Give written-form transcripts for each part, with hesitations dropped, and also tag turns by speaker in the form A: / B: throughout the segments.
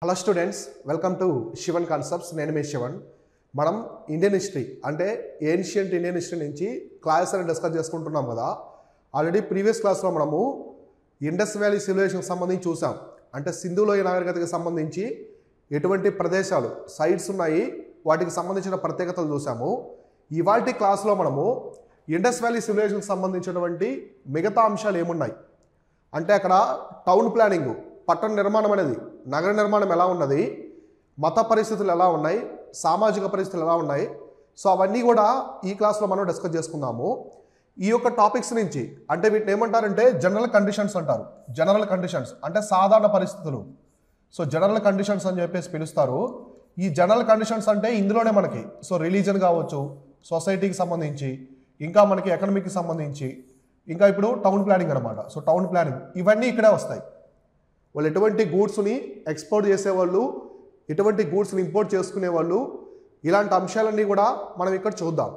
A: Hello students, welcome to Shivan concepts. నేను మీ శివన్. మనం ఇండియన్ హిస్టరీ అంటే ఏన్షియంట్ ఇండియన్ హిస్టరీ నుంచి క్లాస్ అని డిస్కస్ చేసుకుంటున్నాం కదా. ఆల్రెడీ ప్రీవియస్ క్లాస్లో మనము ఇండస్ వ్యాలీ సివిలైజేషన్కి సంబంధించి చూసాం. అంటే సింధు లోయ నాగరికతకి సంబంధించి ఎటువంటి ప్రదేశాలు సైట్స్ ఉన్నాయి, వాటికి సంబంధించిన ప్రత్యేకతలు చూసాము. ఇవాల్టి క్లాస్లో మనము ఇండస్ వ్యాలీ సివిలైజేషన్కి సంబంధించినటువంటి మిగతా అంశాలు ఏమున్నాయి అంటే అక్కడ టౌన్ ప్లానింగ్, పట్టణ నిర్మాణం అనేది, నగర నిర్మాణం ఎలా ఉన్నది, మత పరిస్థితులు ఎలా ఉన్నాయి, సామాజిక పరిస్థితులు ఎలా ఉన్నాయి, సో అవన్నీ కూడా ఈ క్లాస్లో మనం డిస్కస్ చేసుకుందాము. ఈ యొక్క టాపిక్స్ నుంచి అంటే వీటిని ఏమంటారంటే జనరల్ కండిషన్స్ అంటారు. జనరల్ కండిషన్స్ అంటే సాధారణ పరిస్థితులు. సో జనరల్ కండిషన్స్ అని చెప్పేసి పిలుస్తారు. ఈ జనరల్ కండిషన్స్ అంటే ఇందులోనే మనకి రిలీజన్ కావచ్చు, సొసైటీకి సంబంధించి, ఇంకా మనకి ఎకనమీకి సంబంధించి, ఇంకా ఇప్పుడు టౌన్ ప్లానింగ్ అనమాట. సో టౌన్ ప్లానింగ్ ఇవన్నీ ఇక్కడే వస్తాయి. వాళ్ళు ఎటువంటి గూడ్స్ని ఎక్స్పోర్ట్ చేసేవాళ్ళు, ఎటువంటి గూడ్స్ని ఇంపోర్ట్ చేసుకునేవాళ్ళు, ఇలాంటి అంశాలన్నీ కూడా మనం ఇక్కడ చూద్దాం.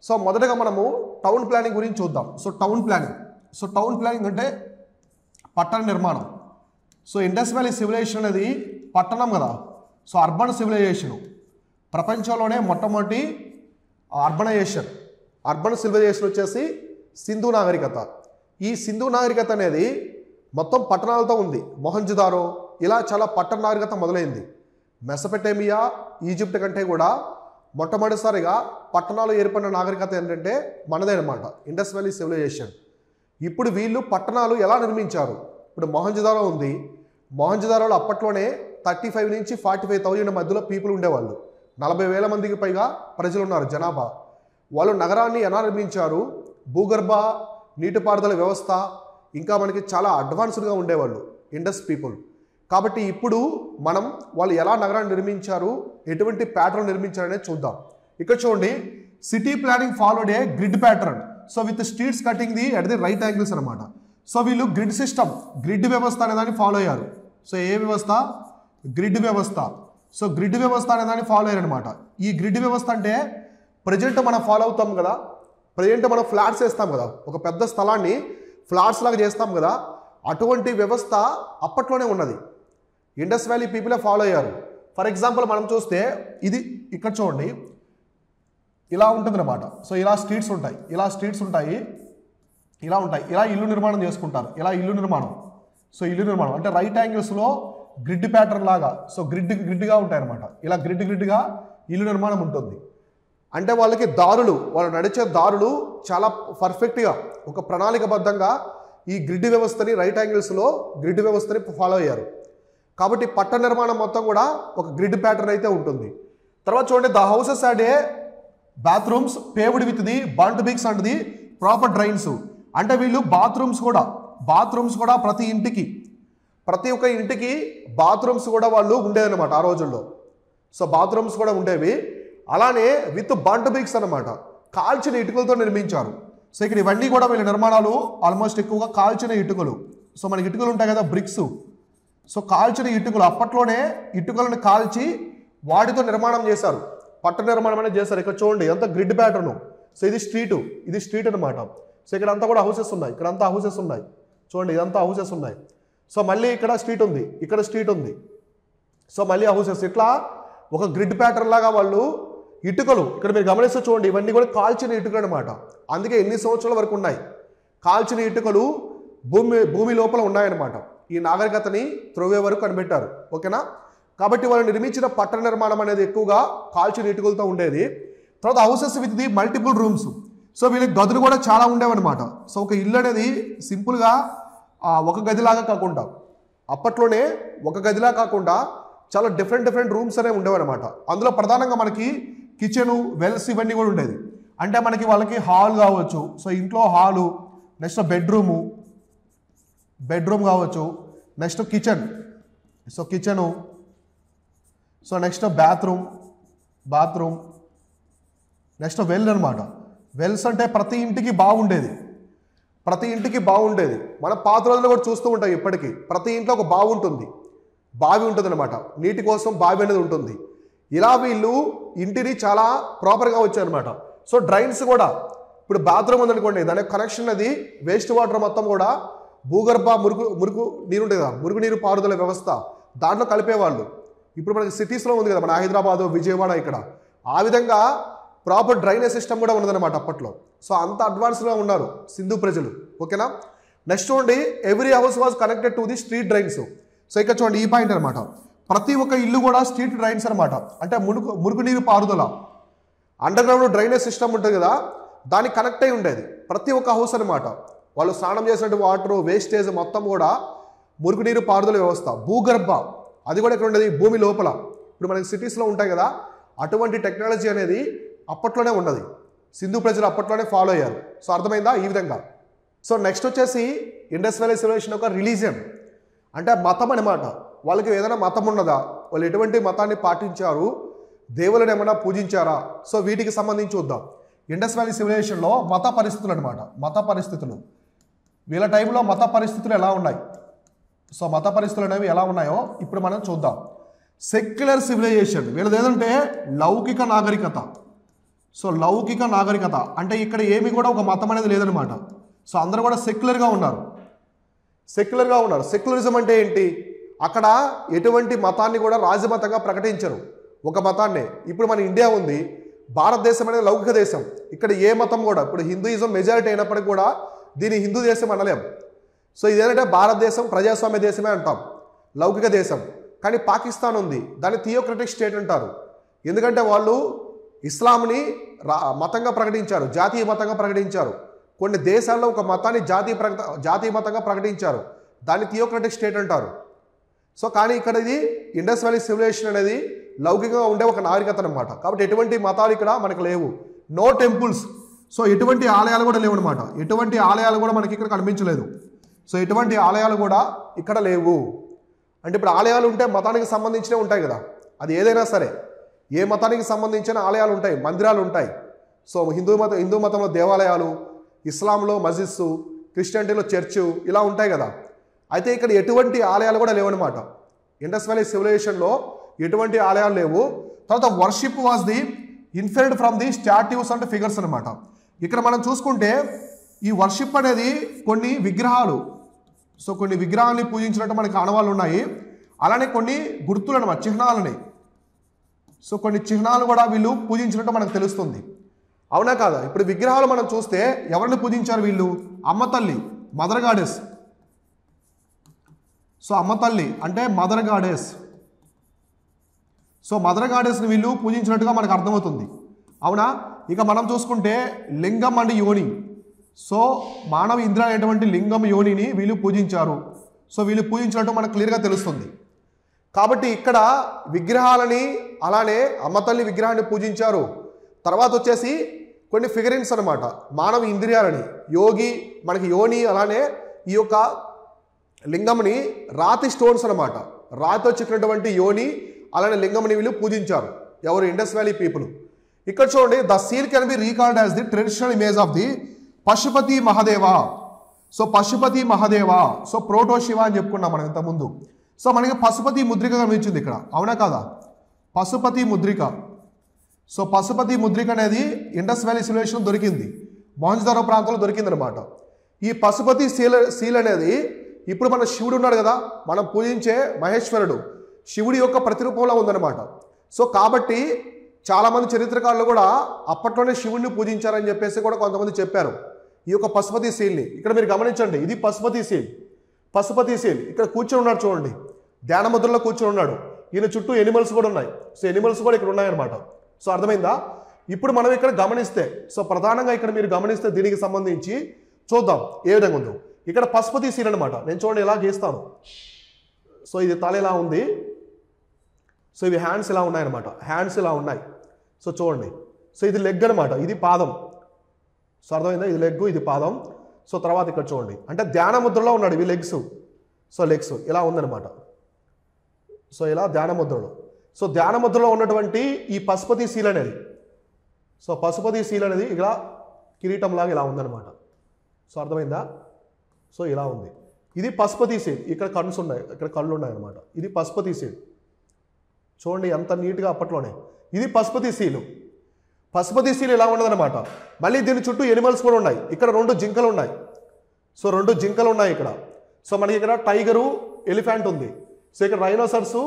A: సో మొదటగా మనము టౌన్ ప్లానింగ్ గురించి చూద్దాం. టౌన్ ప్లానింగ్ అంటే పట్టణ నిర్మాణం. ఇండస్ వ్యాలీ సివిలైజేషన్ అనేది పట్టణం కదా. అర్బన్ సివిలైజేషను ప్రపంచంలోనే మొట్టమొదటి అర్బన్ సివిలైజేషన్ వచ్చేసి సింధు నాగరికత. ఈ సింధు నాగరికత అనేది మొత్తం పట్టణాలతో ఉంది. మొహంజదారో ఇలా చాలా పట్టణ నాగరికత మొదలైంది. మెసపెటేమియా, ఈజిప్ట్ కంటే కూడా మొట్టమొదటిసారిగా పట్టణాలు ఏర్పడిన నాగరికత ఏంటంటే మనదే అనమాట, ఇండస్ వ్యాలీ సివిలైజేషన్. ఇప్పుడు వీళ్ళు పట్టణాలు ఎలా నిర్మించారు? ఇప్పుడు మొహంజదారో ఉంది. మొహంజదారోలో అప్పట్లోనే 35 నుంచి 45,000 మధ్యలో పీపుల్ ఉండేవాళ్ళు. 40,000 మందికి పైగా ప్రజలు ఉన్నారు జనాభా. వాళ్ళు నగరాన్ని ఎలా నిర్మించారు? భూగర్భ నీటిపారుదల వ్యవస్థ, ఇంకా మనకి చాలా అడ్వాన్స్డ్గా ఉండేవాళ్ళు ఇండస్ పీపుల్. కాబట్టి ఇప్పుడు మనం వాళ్ళు ఎలా నగరాన్ని నిర్మించారు, ఎటువంటి ప్యాటర్న్ నిర్మించారనేది చూద్దాం. ఇక్కడ చూడండి, city planning followed A grid pattern. With streets cutting the at the right angles అనమాట. వీళ్ళు గ్రిడ్ సిస్టమ్, గ్రిడ్ వ్యవస్థ అనే దాన్ని ఫాలో అయ్యారు. ఏ వ్యవస్థ? గ్రిడ్ వ్యవస్థ. గ్రిడ్ వ్యవస్థ అనే దాన్ని ఫాలో అయ్యారు అనమాట. ఈ గ్రిడ్ వ్యవస్థ అంటే ప్రజెంట్ మనం ఫాలో అవుతాం కదా. ప్రజెంట్ మనం ఫ్లాట్స్ వేస్తాం కదా, ఒక పెద్ద స్థలాన్ని ఫ్లాట్స్ లాగా చేస్తాం కదా. అటువంటి వ్యవస్థ అప్పట్లోనే ఉన్నది. ఇండస్ వ్యాలీ పీపులే ఫాలో అయ్యారు. ఫర్ ఎగ్జాంపుల్ మనం చూస్తే ఇది ఇక్కడ చూడండి, ఇలా ఉంటుంది అనమాట. ఇలా స్ట్రీట్స్ ఉంటాయి, ఇలా ఇల్లు నిర్మాణం చేసుకుంటారు. ఇల్లు నిర్మాణం అంటే రైట్ యాంగిల్స్లో గ్రిడ్ ప్యాటర్న్ లాగా, గ్రిడ్గా ఉంటాయి అనమాట. ఇలా గ్రిడ్గా ఇల్లు నిర్మాణం ఉంటుంది. అంటే వాళ్ళకి వాళ్ళు నడిచే దారులు చాలా పర్ఫెక్ట్గా ఒక ప్రణాళికబద్ధంగా ఈ గ్రిడ్ వ్యవస్థని, రైట్ యాంగిల్స్లో గ్రిడ్ వ్యవస్థని ఫాలో అయ్యారు. కాబట్టి పట్టణ నిర్మాణం మొత్తం కూడా ఒక గ్రిడ్ ప్యాటర్న్ అయితే ఉంటుంది. తర్వాత చూడండి, the houses had a bathrooms paved with the burnt Biggs and the proper drains. అంటే వీళ్ళు బాత్రూమ్స్ కూడా ప్రతి ఒక్క ఇంటికి బాత్రూమ్స్ కూడా వాళ్ళు ఉండేదన్నమాట ఆ రోజుల్లో. బాత్రూమ్స్ కూడా ఉండేవి. అలానే విత్ బంట్ బిగ్స్ అనమాట, కాల్చిన ఇటుకలతో నిర్మించారు. ఇక్కడ ఇవన్నీ కూడా వీళ్ళ నిర్మాణాలు ఆల్మోస్ట్ ఎక్కువగా కాల్చిన ఇటుకలు. మనకి ఇటుకలు ఉంటాయి కదా, బ్రిక్స్. కాల్చిన ఇటుకలు, అప్పట్లోనే ఇటుకలను కాల్చి వాటితో నిర్మాణం చేశారు, పట్టణ నిర్మాణం అనేది చేశారు. ఇక్కడ చూడండి ఎంత గ్రిడ్ ప్యాటర్ను. ఇది స్ట్రీట్ అనమాట. ఇక్కడ అంతా కూడా హౌసెస్ ఉన్నాయి, ఇక్కడంతా హౌసెస్ ఉన్నాయి. చూడండి, ఇదంతా హౌసెస్ ఉన్నాయి. మళ్ళీ ఇక్కడ స్ట్రీట్ ఉంది, ఇక్కడ స్ట్రీట్ ఉంది. మళ్ళీ హౌసెస్. ఇట్లా ఒక గ్రిడ్ ప్యాటర్న్ లాగా వాళ్ళు ఇటుకలు, ఇక్కడ మీరు గమనిస్తే చూడండి, ఇవన్నీ కూడా కాల్చిన ఇటుకలు అనమాట. అందుకే ఎన్ని సంవత్సరాల వరకు ఉన్నాయి కాల్చిన ఇటుకలు భూమి లోపల ఉన్నాయన్నమాట. ఈ నాగరికతని త్రవ్వే వరకు కనిపెట్టారు. ఓకేనా? కాబట్టి వాళ్ళు నిర్మించిన పట్టణ నిర్మాణం అనేది ఎక్కువగా కాల్చిన ఇటుకలతో ఉండేది. తర్వాత houses with the multiple rooms. వీళ్ళకి గదులు కూడా చాలా ఉండేవన్నమాట. ఒక ఇల్లు అనేది సింపుల్గా ఒక గదిలాగా కాకుండా, అప్పట్లోనే ఒక గదిలా కాకుండా చాలా డిఫరెంట్ రూమ్స్ అనేవి ఉండేవన్నమాట. అందులో ప్రధానంగా మనకి కిచెను, వెల్స్ ఇవన్నీ కూడా ఉండేది. అంటే మనకి వాళ్ళకి హాల్ కావచ్చు, ఇంట్లో హాలు, నెక్స్ట్ బెడ్రూమ్ కావచ్చు, next kitchen, next bathroom, next well అనమాట. వెల్స్ అంటే ప్రతి ఇంటికి బాగుండేది. మన పాత రోజుల్లో కూడా చూస్తూ ఉంటాం. ఇప్పటికీ ప్రతి ఇంట్లో ఒక బావి ఉంటుంది అనమాట. నీటి కోసం బావి అనేది ఉంటుంది. ఇలా వీళ్ళు ఇంటిని చాలా ప్రాపర్గా వచ్చారనమాట. డ్రైన్స్ కూడా, ఇప్పుడు బాత్రూమ్ ఉందనుకోండి, దాని కనెక్షన్ అది వేస్ట్ వాటర్ మొత్తం కూడా భూగర్భ మురుగు నీరు ఉంటుంది కదా, మురుగునీరు పారుదల వ్యవస్థ, దాంట్లో కలిపేవాళ్ళు. ఇప్పుడు మనకి సిటీస్లో ఉంది కదా, మన హైదరాబాదు, విజయవాడ, ఇక్కడ ఆ విధంగా ప్రాపర్ డ్రైనేజ్ సిస్టమ్ కూడా ఉన్నదన్నమాట అప్పట్లో. సో అంత అడ్వాన్స్గా ఉన్నారు సింధు ప్రజలు. ఓకేనా. నెక్స్ట్ చూడండి, every house was connected to the street drains. So ఇక్కడ చూడండి ఈ పాయింట్ అనమాట, ప్రతి ఒక్క ఇల్లు కూడా స్ట్రీట్ డ్రైన్స్ అనమాట, అంటే మురుగునీరు పారుదల, అండర్ గ్రౌండ్ డ్రైనేజ్ సిస్టమ్ ఉంటుంది కదా, దానికి కనెక్ట్ అయి ఉండేది ప్రతి ఒక్క హౌస్ అనమాట. వాళ్ళు స్నానం చేసినట్టు వాటర్ వేస్టేజ్ మొత్తం కూడా మురుగునీరు పారుదల వ్యవస్థ. భూగర్భ, అది కూడా ఇక్కడ ఉండేది భూమి లోపల. ఇప్పుడు మనకి సిటీస్లో ఉంటాయి కదా, అటువంటి టెక్నాలజీ అనేది అప్పట్లోనే ఉన్నది. సింధు ప్రజలు అప్పట్లోనే ఫాలో అయ్యారు. సో అర్థమైందా ఈ విధంగా. సో నెక్స్ట్ వచ్చేసి ఇండస్ వ్యాలీ సివిలైజేషన్ ఒక రిలీజియన్, అంటే మతం అనమాట. వాళ్ళకి ఏదైనా మతం ఉన్నదా, వాళ్ళు ఎటువంటి మతాన్ని పాటించారు, దేవులను ఏమైనా పూజించారా, సో వీటికి సంబంధించి చూద్దాం. ఇండస్ వ్యాలీ సివిలైజేషన్లో మత పరిస్థితులు అనమాట, మత పరిస్థితులు, వీళ్ళ టైంలో మత పరిస్థితులు ఎలా ఉన్నాయి, సో మత పరిస్థితులు అనేవి ఎలా ఉన్నాయో ఇప్పుడు మనం చూద్దాం. సెక్యులర్ సివిలైజేషన్, వీళ్ళది ఏదంటే లౌకిక నాగరికత. సో లౌకిక నాగరికత అంటే ఇక్కడ ఏమి కూడా ఒక మతం అనేది లేదనమాట. సో అందరూ కూడా సెక్యులర్గా ఉన్నారు. సెక్యులరిజం అంటే ఏంటి, అక్కడ ఎటువంటి మతాన్ని కూడా రాజమతంగా ప్రకటించరు, ఒక మతాన్నే. ఇప్పుడు మన ఇండియా ఉంది, భారతదేశం అనేది లౌకిక దేశం. ఇక్కడ ఏ మతం కూడా, ఇప్పుడు హిందూయిజం మెజారిటీ అయినప్పటికీ కూడా దీన్ని హిందూ దేశం అనలేం. సో ఇదేంటంటే భారతదేశం ప్రజాస్వామ్య దేశమే అంటాం, లౌకిక దేశం. కానీ పాకిస్తాన్ ఉంది, దాన్ని థియోక్రటిక్ స్టేట్ అంటారు. ఎందుకంటే వాళ్ళు ఇస్లాంని మతంగా ప్రకటించారు, జాతీయ మతంగా ప్రకటించారు. కొన్ని దేశాల్లో ఒక మతాన్ని జాతీయ మతంగా ప్రకటించారు, దాన్ని థియోక్రటిక్ స్టేట్ అంటారు. సో కానీ ఇక్కడ ఇది ఇండస్ వ్యాలీ సివిలైజేషన్ అనేది లౌకికంగా ఉండే ఒక నాగరికత అనమాట. కాబట్టి ఎటువంటి మతాలు ఇక్కడ మనకు లేవు. నో టెంపుల్స్, సో ఎటువంటి ఆలయాలు కూడా లేవు అనమాట. ఎటువంటి ఆలయాలు కూడా మనకి ఇక్కడ కనిపించలేదు. సో ఎటువంటి ఆలయాలు కూడా ఇక్కడ లేవు. అంటే ఇప్పుడు ఆలయాలు ఉంటే మతానికి సంబంధించినవి ఉంటాయి కదా, అది ఏదైనా సరే, ఏ మతానికి సంబంధించిన ఆలయాలు ఉంటాయి, మందిరాలు ఉంటాయి. సో హిందూ మతంలో దేవాలయాలు, ఇస్లాంలో మస్జిద్స్, క్రిస్టియానిటీలో చర్చు, ఇలా ఉంటాయి కదా. అయితే ఇక్కడ ఎటువంటి ఆలయాలు కూడా లేవన్నమాట. ఇండస్ వ్యాలీ సివిలైజేషన్లో ఎటువంటి ఆలయాలు లేవు. తర్వాత worship was the inferred from the statues and figures అనమాట. ఇక్కడ మనం చూసుకుంటే ఈ వర్షిప్ అనేది కొన్ని విగ్రహాలు, సో కొన్ని విగ్రహాలని పూజించినట్టు మనకి ఆనవాళ్ళు ఉన్నాయి. అలానే కొన్ని గుర్తులు అనమాట, చిహ్నాలని. సో కొన్ని చిహ్నాలు కూడా వీళ్ళు పూజించినట్టు మనకు తెలుస్తుంది. అవునా కాదా. ఇప్పుడు విగ్రహాలు మనం చూస్తే ఎవరిని పూజించారు వీళ్ళు, అమ్మ తల్లి, మదర్ గాడెస్. సో అమ్మ తల్లి అంటే మదర్ గాడెస్. సో మదర్ గాడెస్ని వీళ్ళు పూజించినట్టుగా మనకు అర్థమవుతుంది. అవునా. ఇక మనం చూసుకుంటే లింగం అండ్ యోని, సో మానవ ఇంద్ర అనేటువంటి లింగం యోనిని వీళ్ళు పూజించారు. సో వీళ్ళు పూజించినట్టు మనకు క్లియర్గా తెలుస్తుంది. కాబట్టి ఇక్కడ విగ్రహాలని, అలానే అమ్మ తల్లి విగ్రహాన్ని పూజించారు. తర్వాత వచ్చేసి కొన్ని ఫిగరిన్స్ అనమాట, మానవ ఇంద్రియాలని, యోగి మనకి యోని, అలానే ఈ యొక్క లింగంని రాతి స్టోన్స్ అనమాట, రాతితో చెక్కినటువంటి యోని అలానే లింగంని వీళ్ళు పూజించారు. ఎవరు, ఇండస్ వ్యాలీ పీపుల్. ఇక్కడ చూడండి, the seal can be recalled as the traditional image of the Pashupati Mahadeva. So Pashupati Mahadeva, so proto Shiva అని చెప్పుకున్నాం మనం ఇంతకుముందు. సో మనకి పశుపతి ముద్రిక కనిపించింది ఇక్కడ, అవునా కాదా. పశుపతి ముద్రిక. సో పశుపతి ముద్రిక అనేది ఇండస్ వ్యాలీ సివిలైజేషన్ దొరికింది, మొహంజదారో ప్రాంతంలో దొరికింది అనమాట. ఈ పశుపతి సీల్ అనేది ఇప్పుడు మన శివుడు ఉన్నాడు కదా, మనం పూజించే మహేశ్వరుడు, శివుడి యొక్క ప్రతిరూపంలో ఉందన్నమాట. సో కాబట్టి చాలామంది చరిత్రకారులు కూడా అప్పట్లోనే శివుడిని పూజించారని చెప్పేసి కూడా కొంతమంది చెప్పారు. ఈ యొక్క పశుపతి సీల్ని ఇక్కడ మీరు గమనించండి, ఇది పశుపతి సీల్. పశుపతి సీల్ ఇక్కడ కూర్చొని ఉన్నాడు చూడండి, ధ్యాన ముద్రలో కూర్చొని ఉన్నాడు. ఈయన చుట్టూ ఎనిమల్స్ కూడా ఉన్నాయి. సో ఎనిమల్స్ కూడా ఇక్కడ ఉన్నాయన్నమాట. సో అర్థమైందా. ఇప్పుడు మనం ఇక్కడ గమనిస్తే, సో ప్రధానంగా ఇక్కడ మీరు గమనిస్తే దీనికి సంబంధించి చూద్దాం ఏ విధంగా ఉందో. ఇక్కడ పశుపతి సీల్ అనమాట. నేను చూడండి ఎలా గీస్తాను. సో ఇది తల ఇలా ఉంది, సో ఇవి హ్యాండ్స్ ఇలా ఉన్నాయన్నమాట, హ్యాండ్స్ ఇలా ఉన్నాయి. సో చూడండి, సో ఇది లెగ్ అనమాట, ఇది పాదం. సో అర్థమైందా, ఇది లెగ్, ఇది పాదం. సో తర్వాత ఇక్కడ చూడండి, అంటే ధ్యాన ముద్రలో ఉన్నాడు, ఇవి లెగ్స్. సో లెగ్స్ ఇలా ఉందన్నమాట. సో ఇలా ధ్యాన ముద్రలో, సో ధ్యాన ముద్రలో ఉన్నటువంటి ఈ పశుపతి సీల్ అనేది, సో పశుపతి సీల్ అనేది ఇలా కిరీటంలాగా ఇలా ఉందన్నమాట. సో అర్థమైందా. సో ఇలా ఉంది, ఇది పశుపతి సీల్. ఇక్కడ కన్స్ ఉన్నాయి, ఇక్కడ కళ్ళు ఉన్నాయి అనమాట. ఇది పశుపతి సీల్. చూడండి ఎంత నీట్గా అప్పట్లోనే. ఇది పశుపతి సీలు. పశుపతి సీల్ ఇలా ఉండదన్నమాట. మళ్ళీ దీని చుట్టూ ఎనిమల్స్ కూడా ఉన్నాయి. ఇక్కడ 2 జింకలు ఉన్నాయి. సో 2 జింకలు ఉన్నాయి ఇక్కడ. సో మనకి ఇక్కడ టైగరు, ఎలిఫెంట్ ఉంది. సో ఇక్కడ రైనోసర్సు,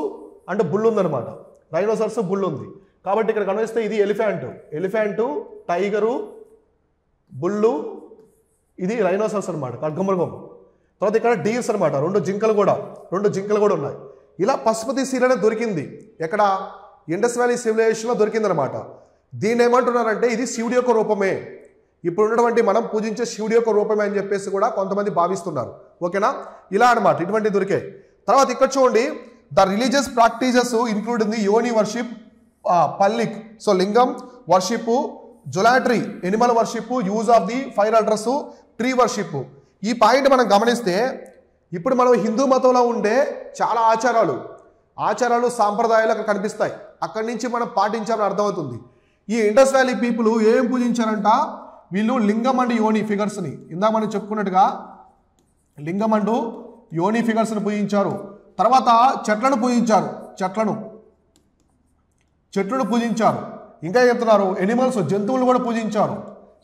A: అంటే బుల్ ఉందన్నమాట. రైనోసరస్ బుల్ ఉంది. కాబట్టి ఇక్కడ గమనిస్తే ఇది ఎలిఫెంటు, టైగరు, బుల్లు, ఇది రైనోసరస్ అనమాట, ఖడ్గమృగం. తర్వాత ఇక్కడ డీర్స్ అనమాట, రెండు జింకలు కూడా ఉన్నాయి. ఇలా పశుపతి సీల్ అనేది దొరికింది ఎక్కడ? ఇండస్ వ్యాలీ సివిలైజేషన్లో దొరికిందనమాట. దీన్ని ఏమంటున్నారంటే ఇది శివుడి యొక్క రూపమే, ఇప్పుడు ఉన్నటువంటి మనం పూజించే శివుడి యొక్క రూపమే అని చెప్పేసి కూడా కొంతమంది భావిస్తున్నారు. ఓకేనా? ఇలా అనమాట ఇటువంటి దొరికాయి. తర్వాత ఇక్కడ చూడండి, the religious practices include in the yoni worship, phallic, so lingam worship, zoolatry animal worship, use of the fire altars, tree worship. ఈ పాయింట్ మనం గమనిస్తే ఇప్పుడు మనం హిందూ మతంలో ఉండే చాలా ఆచారాలు సాంప్రదాయాలు అక్కడ కనిపిస్తాయి. అక్కడి నుంచి మనం పాటించాలని అర్థమవుతుంది. ఈ ఇండస్ వ్యాలీ పీపుల్ ఏం పూజించారంట? వీళ్ళు లింగం అండ్ యోని ఫిగర్స్ని, ఇందాక మనం చెప్పుకున్నట్టుగా లింగం అండ్ యోని ఫిగర్స్ని పూజించారు. తర్వాత చెట్లను పూజించారు, చెట్లను పూజించారు. ఇంకా చెప్తున్నారు ఎనిమల్స్, జంతువులు కూడా పూజించారు.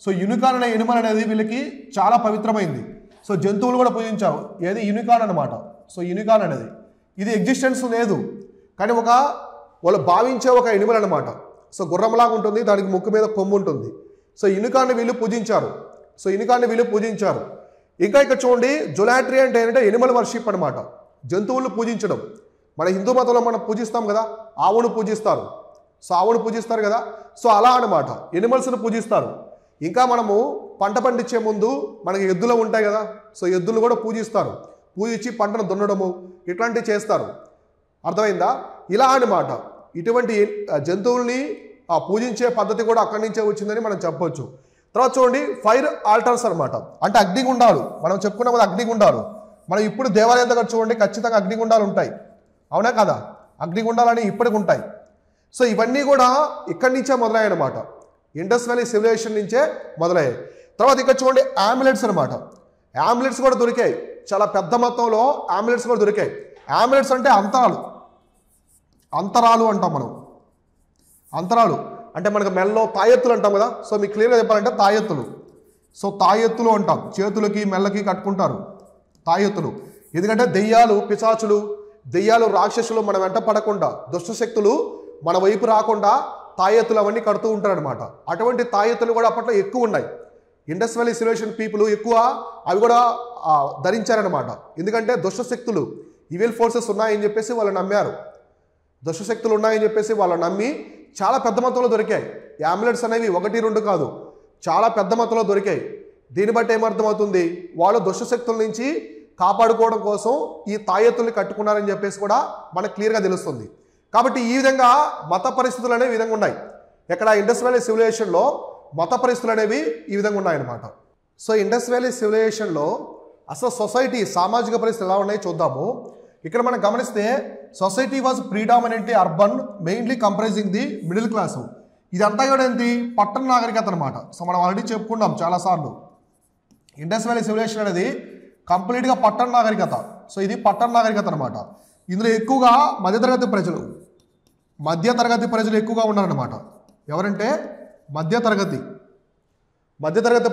A: సో యూనికార్న్ అనే ఎనిమల్ అనేది వీళ్ళకి చాలా పవిత్రమైంది. సో జంతువులు కూడా పూజించారు. ఏది? యూనికార్న్ అనమాట. సో యూనికార్న్ అనేది ఇది ఎగ్జిస్టెన్స్ లేదు, కానీ వాళ్ళు భావించే ఒక ఎనిమల్ అనమాట. సో గుర్రంలాగా ఉంటుంది, దానికి ముక్కు మీద కొమ్ము ఉంటుంది. సో యూనికార్న్ వీళ్ళు పూజించారు. ఇంకా ఇక్కడ చూడండి, జొలాట్రీ అంటే ఏంటంటే ఎనిమల్ వర్షిప్ అనమాట, జంతువులను పూజించడం. మన హిందూ మతంలో మనం పూజిస్తాం కదా, ఆవును పూజిస్తారు కదా. సో అలా అనమాట ఎనిమల్స్ను పూజిస్తారు. ఇంకా మనము పంట పండించే ముందు మనకి ఎద్దులు ఉంటాయి కదా, సో ఎద్దులు కూడా పూజిస్తారు. పూజించి పంటను దున్నడము ఇట్లాంటివి చేస్తారు. అర్థమైందా? ఇలా అనమాట ఇటువంటి జంతువుల్ని పూజించే పద్ధతి కూడా అక్కడి నుంచే వచ్చిందని మనం చెప్పొచ్చు. తర్వాత చూడండి, ఫైర్ ఆల్టర్స్ అనమాట, అంటే అగ్నిగుండాలు. మనం చెప్పుకున్నాం కదా అగ్నిగుండాలు. మనం ఇప్పుడు దేవాలయం దగ్గర చూడండి ఖచ్చితంగా అగ్నిగుండాలు ఉంటాయి, అవునా కదా? అగ్నిగుండాలని ఇప్పటికి ఉంటాయి. సో ఇవన్నీ కూడా ఇక్కడి నుంచే మొదలయ్యాయి అనమాట, ఇండస్ వ్యాలీ సివిలైజేషన్ నుంచే మొదలయ్యాయి. తర్వాత ఇక్కడ చూడండి ఆమ్లెట్స్ అనమాట, ఆమ్లెట్స్ కూడా దొరికాయి. చాలా పెద్ద మొత్తంలో ఆమ్లెట్స్ కూడా దొరికాయి. ఆమ్లెట్స్ అంటే అంతరాలు అంటాం మనం. అంతరాలు అంటే మనకు మెల్లో తాయెత్తులు అంటాం కదా. సో మీకు క్లియర్గా చెప్పాలంటే తాయెత్తులు. సో తాయెత్తులు అంటాం, చేతులకి మెల్లకి కట్టుకుంటారు తాయెత్తులు. ఎందుకంటే దెయ్యాలు, పిశాచులు, రాక్షసులు మన వెంట పడకుండా, దుష్టశక్తులు మన వైపు రాకుండా తాయెత్తులు అవన్నీ కడుతూ ఉంటారనమాట. అటువంటి తాయెత్తులు కూడా అప్పట్లో ఎక్కువ ఉన్నాయి. ఇండస్ వ్యాలీ సివిలైజేషన్ పీపుల్ ఎక్కువ అవి కూడా ధరించారనమాట. ఎందుకంటే దుష్టశక్తులు, ఈవిల్ ఫోర్సెస్ ఉన్నాయని చెప్పేసి వాళ్ళు నమ్మారు. దుష్టశక్తులు ఉన్నాయని చెప్పేసి వాళ్ళు నమ్మి చాలా పెద్ద మొత్తంలో దొరికాయి. ఈ ఆమ్లెట్స్ అనేవి 1-2 కాదు, చాలా పెద్ద మొత్తంలో దొరికాయి. దీన్ని బట్టి ఏమర్థమవుతుంది? వాళ్ళు దుష్టశక్తుల నుంచి కాపాడుకోవడం కోసం ఈ తాయెత్తుల్ని కట్టుకున్నారని చెప్పేసి కూడా మనకు క్లియర్గా తెలుస్తుంది. కాబట్టి ఈ విధంగా మత పరిస్థితులు అనేవి ఈ విధంగా ఉన్నాయి. ఇక్కడ ఇండస్ వ్యాలీ సివిలైజేషన్లో మత పరిస్థితులు అనేవి ఈ విధంగా ఉన్నాయన్నమాట. సో ఇండస్ వ్యాలీ సివిలైజేషన్లో అసలు సొసైటీ, సామాజిక పరిస్థితులు ఎలా ఉన్నాయో చూద్దాము. ఇక్కడ మనం గమనిస్తే society was predominantly urban, mainly comprising the middle class. ఇదంతా కూడా ఏంటి? పట్టణ నాగరికత అనమాట. సో మనం ఆల్రెడీ చెప్పుకున్నాం చాలాసార్లు, ఇండస్ వ్యాలీ సివిలైజేషన్ అనేది కంప్లీట్గా పట్టణ నాగరికత. సో ఇది పట్టణ నాగరికత అనమాట. ఇందులో ఎక్కువగా మధ్యతరగతి ప్రజలు ఎక్కువగా ఉన్నారన్నమాట. ఎవరంటే మధ్యతరగతి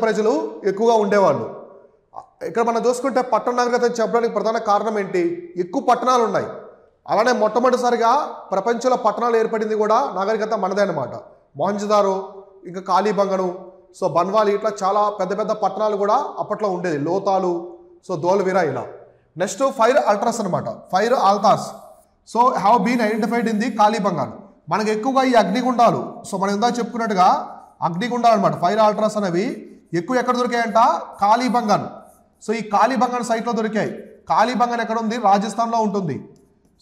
A: ప్రజలు ఎక్కువగా ఉండేవాళ్ళు. ఇక్కడ మనం చూసుకుంటే పట్టణ నాగరికత చెప్పడానికి ప్రధాన కారణం ఏంటి? ఎక్కువ పట్టణాలు ఉన్నాయి. అలానే మొట్టమొదటిసారిగా ప్రపంచంలో పట్టణాలు ఏర్పడింది కూడా నాగరికత మనదే అనమాట. మొహంజదారో, ఇంకా కాళీబంగను, సో బన్వాలి, ఇట్లా చాలా పెద్ద పెద్ద పట్టణాలు కూడా అప్పట్లో ఉండేది. లోతాలు, సో ధోల్విరా ఇలా. నెక్స్ట్ ఫైర్ ఆల్టర్స్ అనమాట, fire altars. So have been identified in the Kalibangan. మనకు ఎక్కువగా ఈ అగ్నిగుండాలు, సో మనం ఇందాక చెప్పుకున్నట్టుగా అగ్నిగుండాలు అనమాట, ఫైర్ ఆల్టర్స్ అనేవి ఎక్కువ ఎక్కడ దొరికాయంట? కాళీబంగాన్. సో ఈ కాళీబంగాన్ సైట్లో దొరికాయి. కాళీబంగాన్ ఎక్కడ ఉంది? రాజస్థాన్లో ఉంటుంది.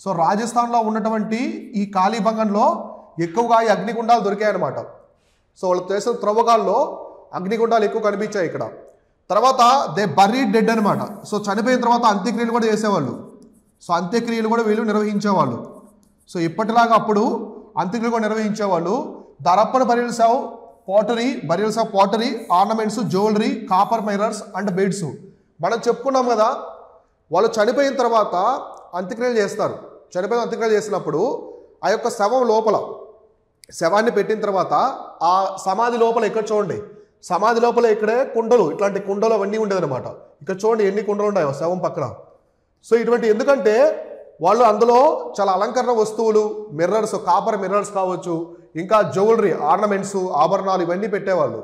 A: సో రాజస్థాన్లో ఉన్నటువంటి ఈ కాళీబంగాన్లో ఎక్కువగా ఈ అగ్నిగుండాలు దొరికాయి అనమాట. సో వాళ్ళు చేసిన త్రవ్వకాల్లో అగ్నిగుండాలు ఎక్కువ కనిపించాయి ఇక్కడ. తర్వాత దే బర్రీ డెడ్ అనమాట. సో చనిపోయిన తర్వాత అంత్యక్రియలు కూడా చేసేవాళ్ళు. సో అంత్యక్రియలు కూడా వీళ్ళు నిర్వహించేవాళ్ళు. సో ఇప్పటిలాగా అప్పుడు అంత్యక్రియలు కూడా నిర్వహించేవాళ్ళు. దరప్పన burials of pottery, ornaments, jewellery, copper mirrors and beads. మనం చెప్పుకున్నాం కదా, వాళ్ళు చనిపోయిన తర్వాత అంత్యక్రియలు చేస్తారు. అంత్యక్రియలు చేసినప్పుడు ఆ యొక్క శవాన్ని పెట్టిన తర్వాత ఆ సమాధి లోపల ఇక్కడ చూడండి, సమాధి లోపల ఇక్కడే కుండలు, ఇట్లాంటి కుండలు అవన్నీ ఉండేదన్నమాట. ఇక్కడ చూడండి ఎన్ని కుండలు ఉన్నాయో శవం పక్కన. సో ఇటువంటి, ఎందుకంటే వాళ్ళు అందులో చాలా అలంకరణ వస్తువులు, మిర్రర్స్, కాపర్ మిర్రర్స్ కావచ్చు, ఇంకా జ్యువెలరీ, ఆర్నమెంట్స్, ఆభరణాలు ఇవన్నీ పెట్టేవాళ్ళు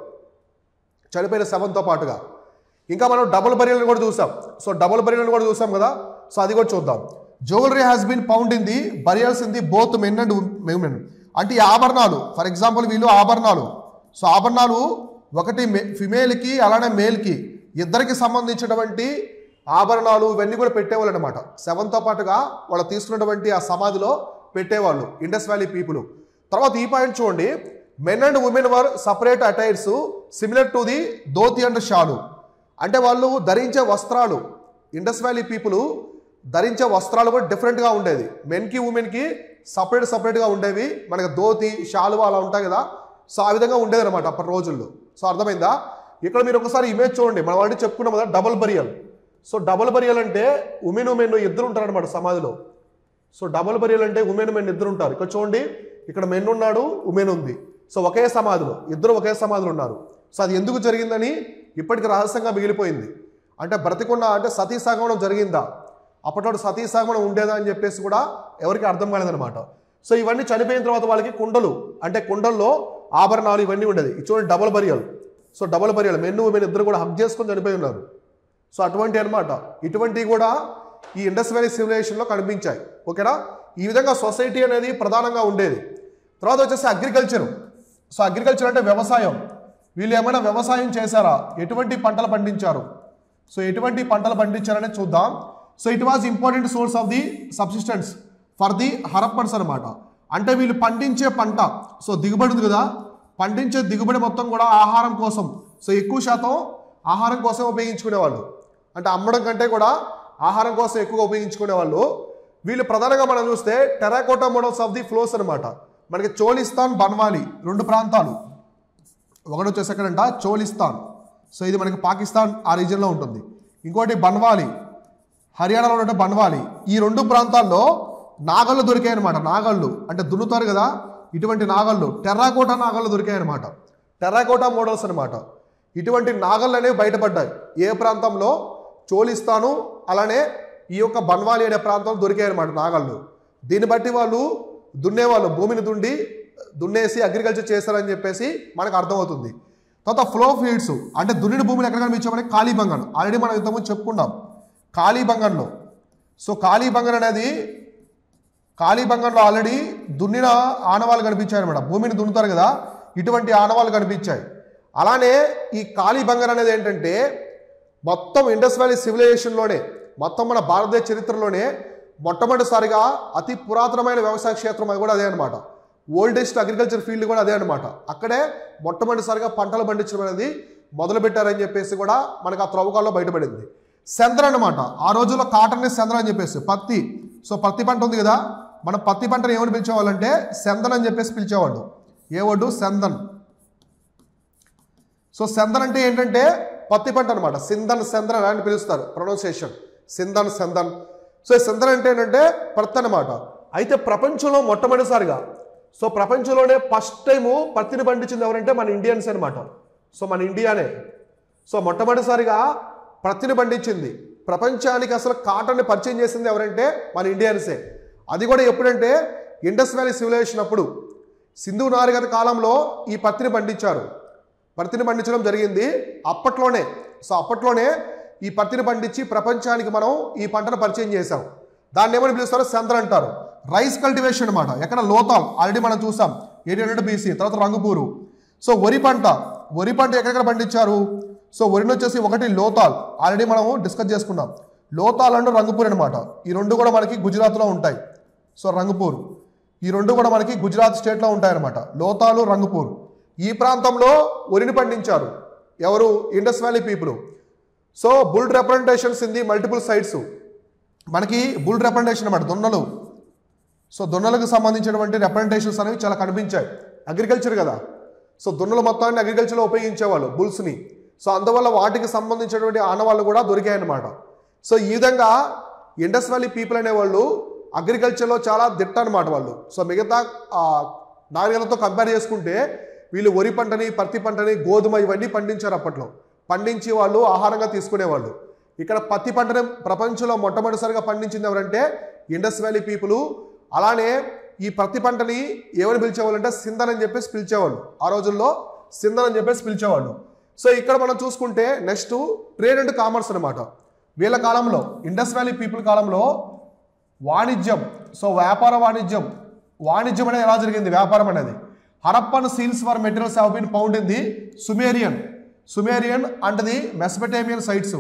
A: చనిపోయిన శవంతో పాటుగా. ఇంకా మనం డబుల్ బరియల్ని కూడా చూసాం. సో డబుల్ బరియల్ని కూడా చూసాం కదా. సో అది కూడా చూద్దాం. Jewellery has been found in the burials in the both men and women. అంటే ఈ ఆభరణాలు, ఫర్ ఎగ్జాంపుల్ వీళ్ళు ఆభరణాలు, సో ఆభరణాలు ఒకటి ఫిమేల్కి అలానే మేల్కి ఇద్దరికి సంబంధించినటువంటి ఆభరణాలు ఇవన్నీ కూడా పెట్టేవాళ్ళు అనమాట. శవంతో పాటుగా వాళ్ళు తీసుకున్నటువంటి ఆ సమాధిలో పెట్టేవాళ్ళు ఇండస్ వ్యాలీ పీపుల్. తర్వాత ఈ పాయింట్ చూడండి, men and women wore separate attires similar to the dhoti and shawl. అంటే వాళ్ళు ధరించే వస్త్రాలు, ఇండస్ వ్యాలీ పీపుల్ ధరించే వస్త్రాలు కూడా డిఫరెంట్గా ఉండేది. మెన్కి ఉమెన్కి సపరేట్గా ఉండేవి. మనకి ధోతి, షాలువా అలా ఉంటాయి కదా. సో ఆ విధంగా ఉండేది అనమాట అప్పటి రోజుల్లో. సో అర్థమైందా? ఇక్కడ మీరు ఒకసారి ఇమేజ్ చూడండి. మనం ఆల్రెడీ చెప్పుకున్నాం కదా double burial. So double burial అంటే ఉమెన్ ఇద్దరు ఉంటారు అనమాట సమాధిలో. సో డబుల్ బరియల్ అంటే ఉమెన్ ఇద్దరు ఉంటారు. ఇక్కడ చూడండి, ఇక్కడ మెన్ ఉన్నాడు, ఉమెన్ ఉంది. సో ఒకే సమాధిలో ఇద్దరు ఒకే సమాధిలో ఉన్నారు. సో అది ఎందుకు జరిగిందని ఇప్పటికి రహస్యంగా మిగిలిపోయింది. అంటే బ్రతికున్న అంటే సతీ సహగమనం జరిగిందా, అప్పట్లో సతీ సహగమనం ఉండేదా అని చెప్పేసి కూడా ఎవరికి అర్థం కాలేదనమాట. సో ఇవన్నీ చనిపోయిన తర్వాత వాళ్ళకి కుండలు, అంటే కుండల్లో ఆభరణాలు ఇవన్నీ ఉండేది. ఇది చూడండి double burial. So double burial men women ఇద్దరు కూడా హక్ చేసుకొని చనిపోయి ఉన్నారు. సో అటువంటి అనమాట. ఇటువంటివి కూడా ఈ ఇండస్ వ్యాలీ సివిలైజేషన్లో కనిపించాయి. ఓకేనా? ఈ విధంగా సొసైటీ అనేది ప్రధానంగా ఉండేది. తర్వాత వచ్చేసి అగ్రికల్చర్. సో అగ్రికల్చర్ అంటే వ్యవసాయం. వీళ్ళు ఏమైనా వ్యవసాయం చేశారా, ఎటువంటి పంటలు పండించారు, సో ఎటువంటి పంటలు పండించారనే చూద్దాం. So it was important source of the subsistence for the Harappans అనమాట. అంటే వీళ్ళు పండించే పంట, సో దిగుబడి ఉంది కదా, పండించే దిగుబడి మొత్తం కూడా ఆహారం కోసం, సో ఎక్కువ శాతం ఆహారం కోసం ఉపయోగించుకునేవాళ్ళు. అంటే అమ్మడం కంటే కూడా ఆహారం కోసం ఎక్కువగా ఉపయోగించుకునేవాళ్ళు. వీళ్ళు ప్రధానంగా మనం చూస్తే terracotta models of the flows అనమాట. మనకి చోలిస్తాన్, బన్వాలి రెండు ప్రాంతాలు. ఒకటి వచ్చేసి ఎక్కడంట చోలిస్తాన్, సో ఇది మనకి పాకిస్తాన్ ఆ రీజియన్లో ఉంటుంది. ఇంకోటి బన్వాలి, హర్యానాలో ఉంటే బన్వాలి. ఈ రెండు ప్రాంతాల్లో నాగళ్ళు దొరికాయి అనమాట. నాగళ్ళు అంటే దున్నుతారు కదా, ఇటువంటి నాగళ్ళు టెర్రాకోటా నాగళ్ళు దొరికాయి అనమాట. టెర్రాకోటా మోడల్స్ అనమాట. ఇటువంటి నాగళ్ళు అనేవి బయటపడ్డాయి. ఏ ప్రాంతంలో? చోలిస్తాను అలానే ఈ యొక్క బన్వాలి అనే ప్రాంతం దొరికాయి అనమాట నాగళ్ళు. దీన్ని బట్టి వాళ్ళు దున్నేవాళ్ళు, భూమిని దున్నేసి అగ్రికల్చర్ చేస్తారని చెప్పేసి మనకు అర్థమవుతుంది. తర్వాత ఫ్లో ఫీల్డ్స్ అంటే దున్నిన భూమిని ఎక్కడ కనిపించామని కాళీబంగన్. ఆల్రెడీ మనం ఇంతకుముందు చెప్పుకున్నాం కాళీబంగన్లో. సో కాళీబంగన్లో ఆల్రెడీ దున్నిన ఆనవాళ్ళు కనిపించాయి అనమాట. భూమిని దున్నుతారు కదా, ఇటువంటి ఆనవాళ్ళు కనిపించాయి. అలానే ఈ కాళీబంగన్ అనేది ఏంటంటే మొత్తం ఇండస్ వ్యాలీ సివిలైజేషన్లోనే, మొత్తం మన భారతదేశ చరిత్రలోనే మొట్టమొదటిసారిగా అతి పురాతనమైన వ్యవసాయ క్షేత్రం అది కూడా అదే అనమాట. ఓల్డెస్ట్ అగ్రికల్చర్ ఫీల్డ్ కూడా అదే అనమాట. అక్కడే మొట్టమొదటిసారిగా పంటలు పండించడం అనేది మొదలుపెట్టారని చెప్పేసి కూడా మనకు ఆ త్రవ్వకాల్లో బయటపడింది. సెంద్ర అనమాట. ఆ రోజుల్లో కాటన్ సెంద్ర అని చెప్పేసి పత్తి. సో పత్తి పంట ఉంది కదా, మనం పత్తి పంటను ఏమని పిలిచేవాళ్ళంటే సెందన్ అని చెప్పేసి పిలిచేవాళ్ళు. ఏ వర్డు? సెందన్. సో సెందన్ అంటే ఏంటంటే పత్తి పంట అనమాట. సెందన్ అని పిలుస్తారు ప్రొనౌన్సియేషన్, సెందన్. సో సెందన్ అంటే ఏంటంటే పత్తి అనమాట. అయితే ప్రపంచంలో మొట్టమొదటిసారిగా, సో ప్రపంచంలోనే ఫస్ట్ టైము పత్తిని పండించింది ఎవరంటే మన ఇండియన్స్ అనమాట. సో మన ఇండియానే సో మొట్టమొదటిసారిగా పత్తిని పండించింది. ప్రపంచానికి అసలు కాటన్ని పరిచయం చేసింది ఎవరంటే మన ఇండియన్సే. అది కూడా ఎప్పుడంటే ఇండస్ వ్యాలీ సివిలైజేషన్ అప్పుడు, సింధు నాగరికత కాలంలో ఈ పత్తిని పండించడం జరిగింది అప్పట్లోనే. సో అప్పట్లోనే ఈ పత్తిని పండించి ప్రపంచానికి మనం ఈ పంటను పరిచయం చేసాం. దాన్ని ఏమని పిలుస్తారు? సెంద్ర అంటారు. రైస్ కల్టివేషన్ అనమాట. ఎక్కడ? లోతాల్. ఆల్రెడీ మనం చూసాం 800 BC. తర్వాత రంగుపూరు. సో వరి పంట ఎక్కడెక్కడ పండించారు? సో వరిని వచ్చేసి ఒకటి లోతాల్, ఆల్రెడీ మనము డిస్కస్ చేసుకున్నాం. లోతాల్ అండ్ రంగుపూర్ అనమాట. ఈ రెండు కూడా మనకి గుజరాత్లో ఉంటాయి. సో రంగుపూర్, ఈ రెండు కూడా మనకి గుజరాత్ స్టేట్లో ఉంటాయి అనమాట. లోతాలు, రంగుపూర్. ఈ ప్రాంతంలో వరిని పండించారు ఎవరు? Indus valley people. So bull representations in the multiple sites. మనకి బుల్ రిప్రజెంటేషన్ అనమాట, దొన్నలు. సో దొన్నలకు సంబంధించినటువంటి రిప్రజెంటేషన్స్ అనేవి చాలా కనిపించాయి. అగ్రికల్చర్ కదా, సో దొన్నలు మొత్తాన్ని అగ్రికల్చర్లో ఉపయోగించేవాళ్ళు, బుల్స్ని. సో అందువల్ల వాటికి సంబంధించినటువంటి ఆనవాళ్ళు కూడా దొరికాయన్నమాట. సో ఈ విధంగా ఇండస్ వ్యాలీ పీపుల్ అనేవాళ్ళు అగ్రికల్చర్లో చాలా దిట్ట అనమాట వాళ్ళు. సో మిగతా నాగరికతతో కంపేర్ చేసుకుంటే వీళ్ళు వరి పంటని, పత్తి పంటని, గోధుమ ఇవన్నీ పండించారు అప్పట్లో. పండించి వాళ్ళు ఆహారంగా తీసుకునేవాళ్ళు. ఇక్కడ పత్తి పంటని ప్రపంచంలో మొట్టమొదటిసారిగా పండించింది ఎవరంటే ఇండస్ వ్యాలీ పీపుల్. అలానే ఈ పత్తి పంటని ఏమని పిలిచేవాళ్ళు అంటే సింధన్ అని చెప్పేసి పిలిచేవాళ్ళు. ఆ రోజుల్లో సింధన్ అని చెప్పేసి పిలిచేవాళ్ళు. సో ఇక్కడ మనం చూసుకుంటే నెక్స్ట్ ట్రేడ్ అండ్ కామర్స్ అనమాట. వీళ్ళ కాలంలో ఇండస్ వ్యాలీ పీపుల్ కాలంలో వాణిజ్యం, సో వ్యాపార వాణిజ్యం అనేది ఎలా జరిగింది? వ్యాపారం అనేది Harappan seals for materials have been found in the Sumerian and the Mesopotamian sites.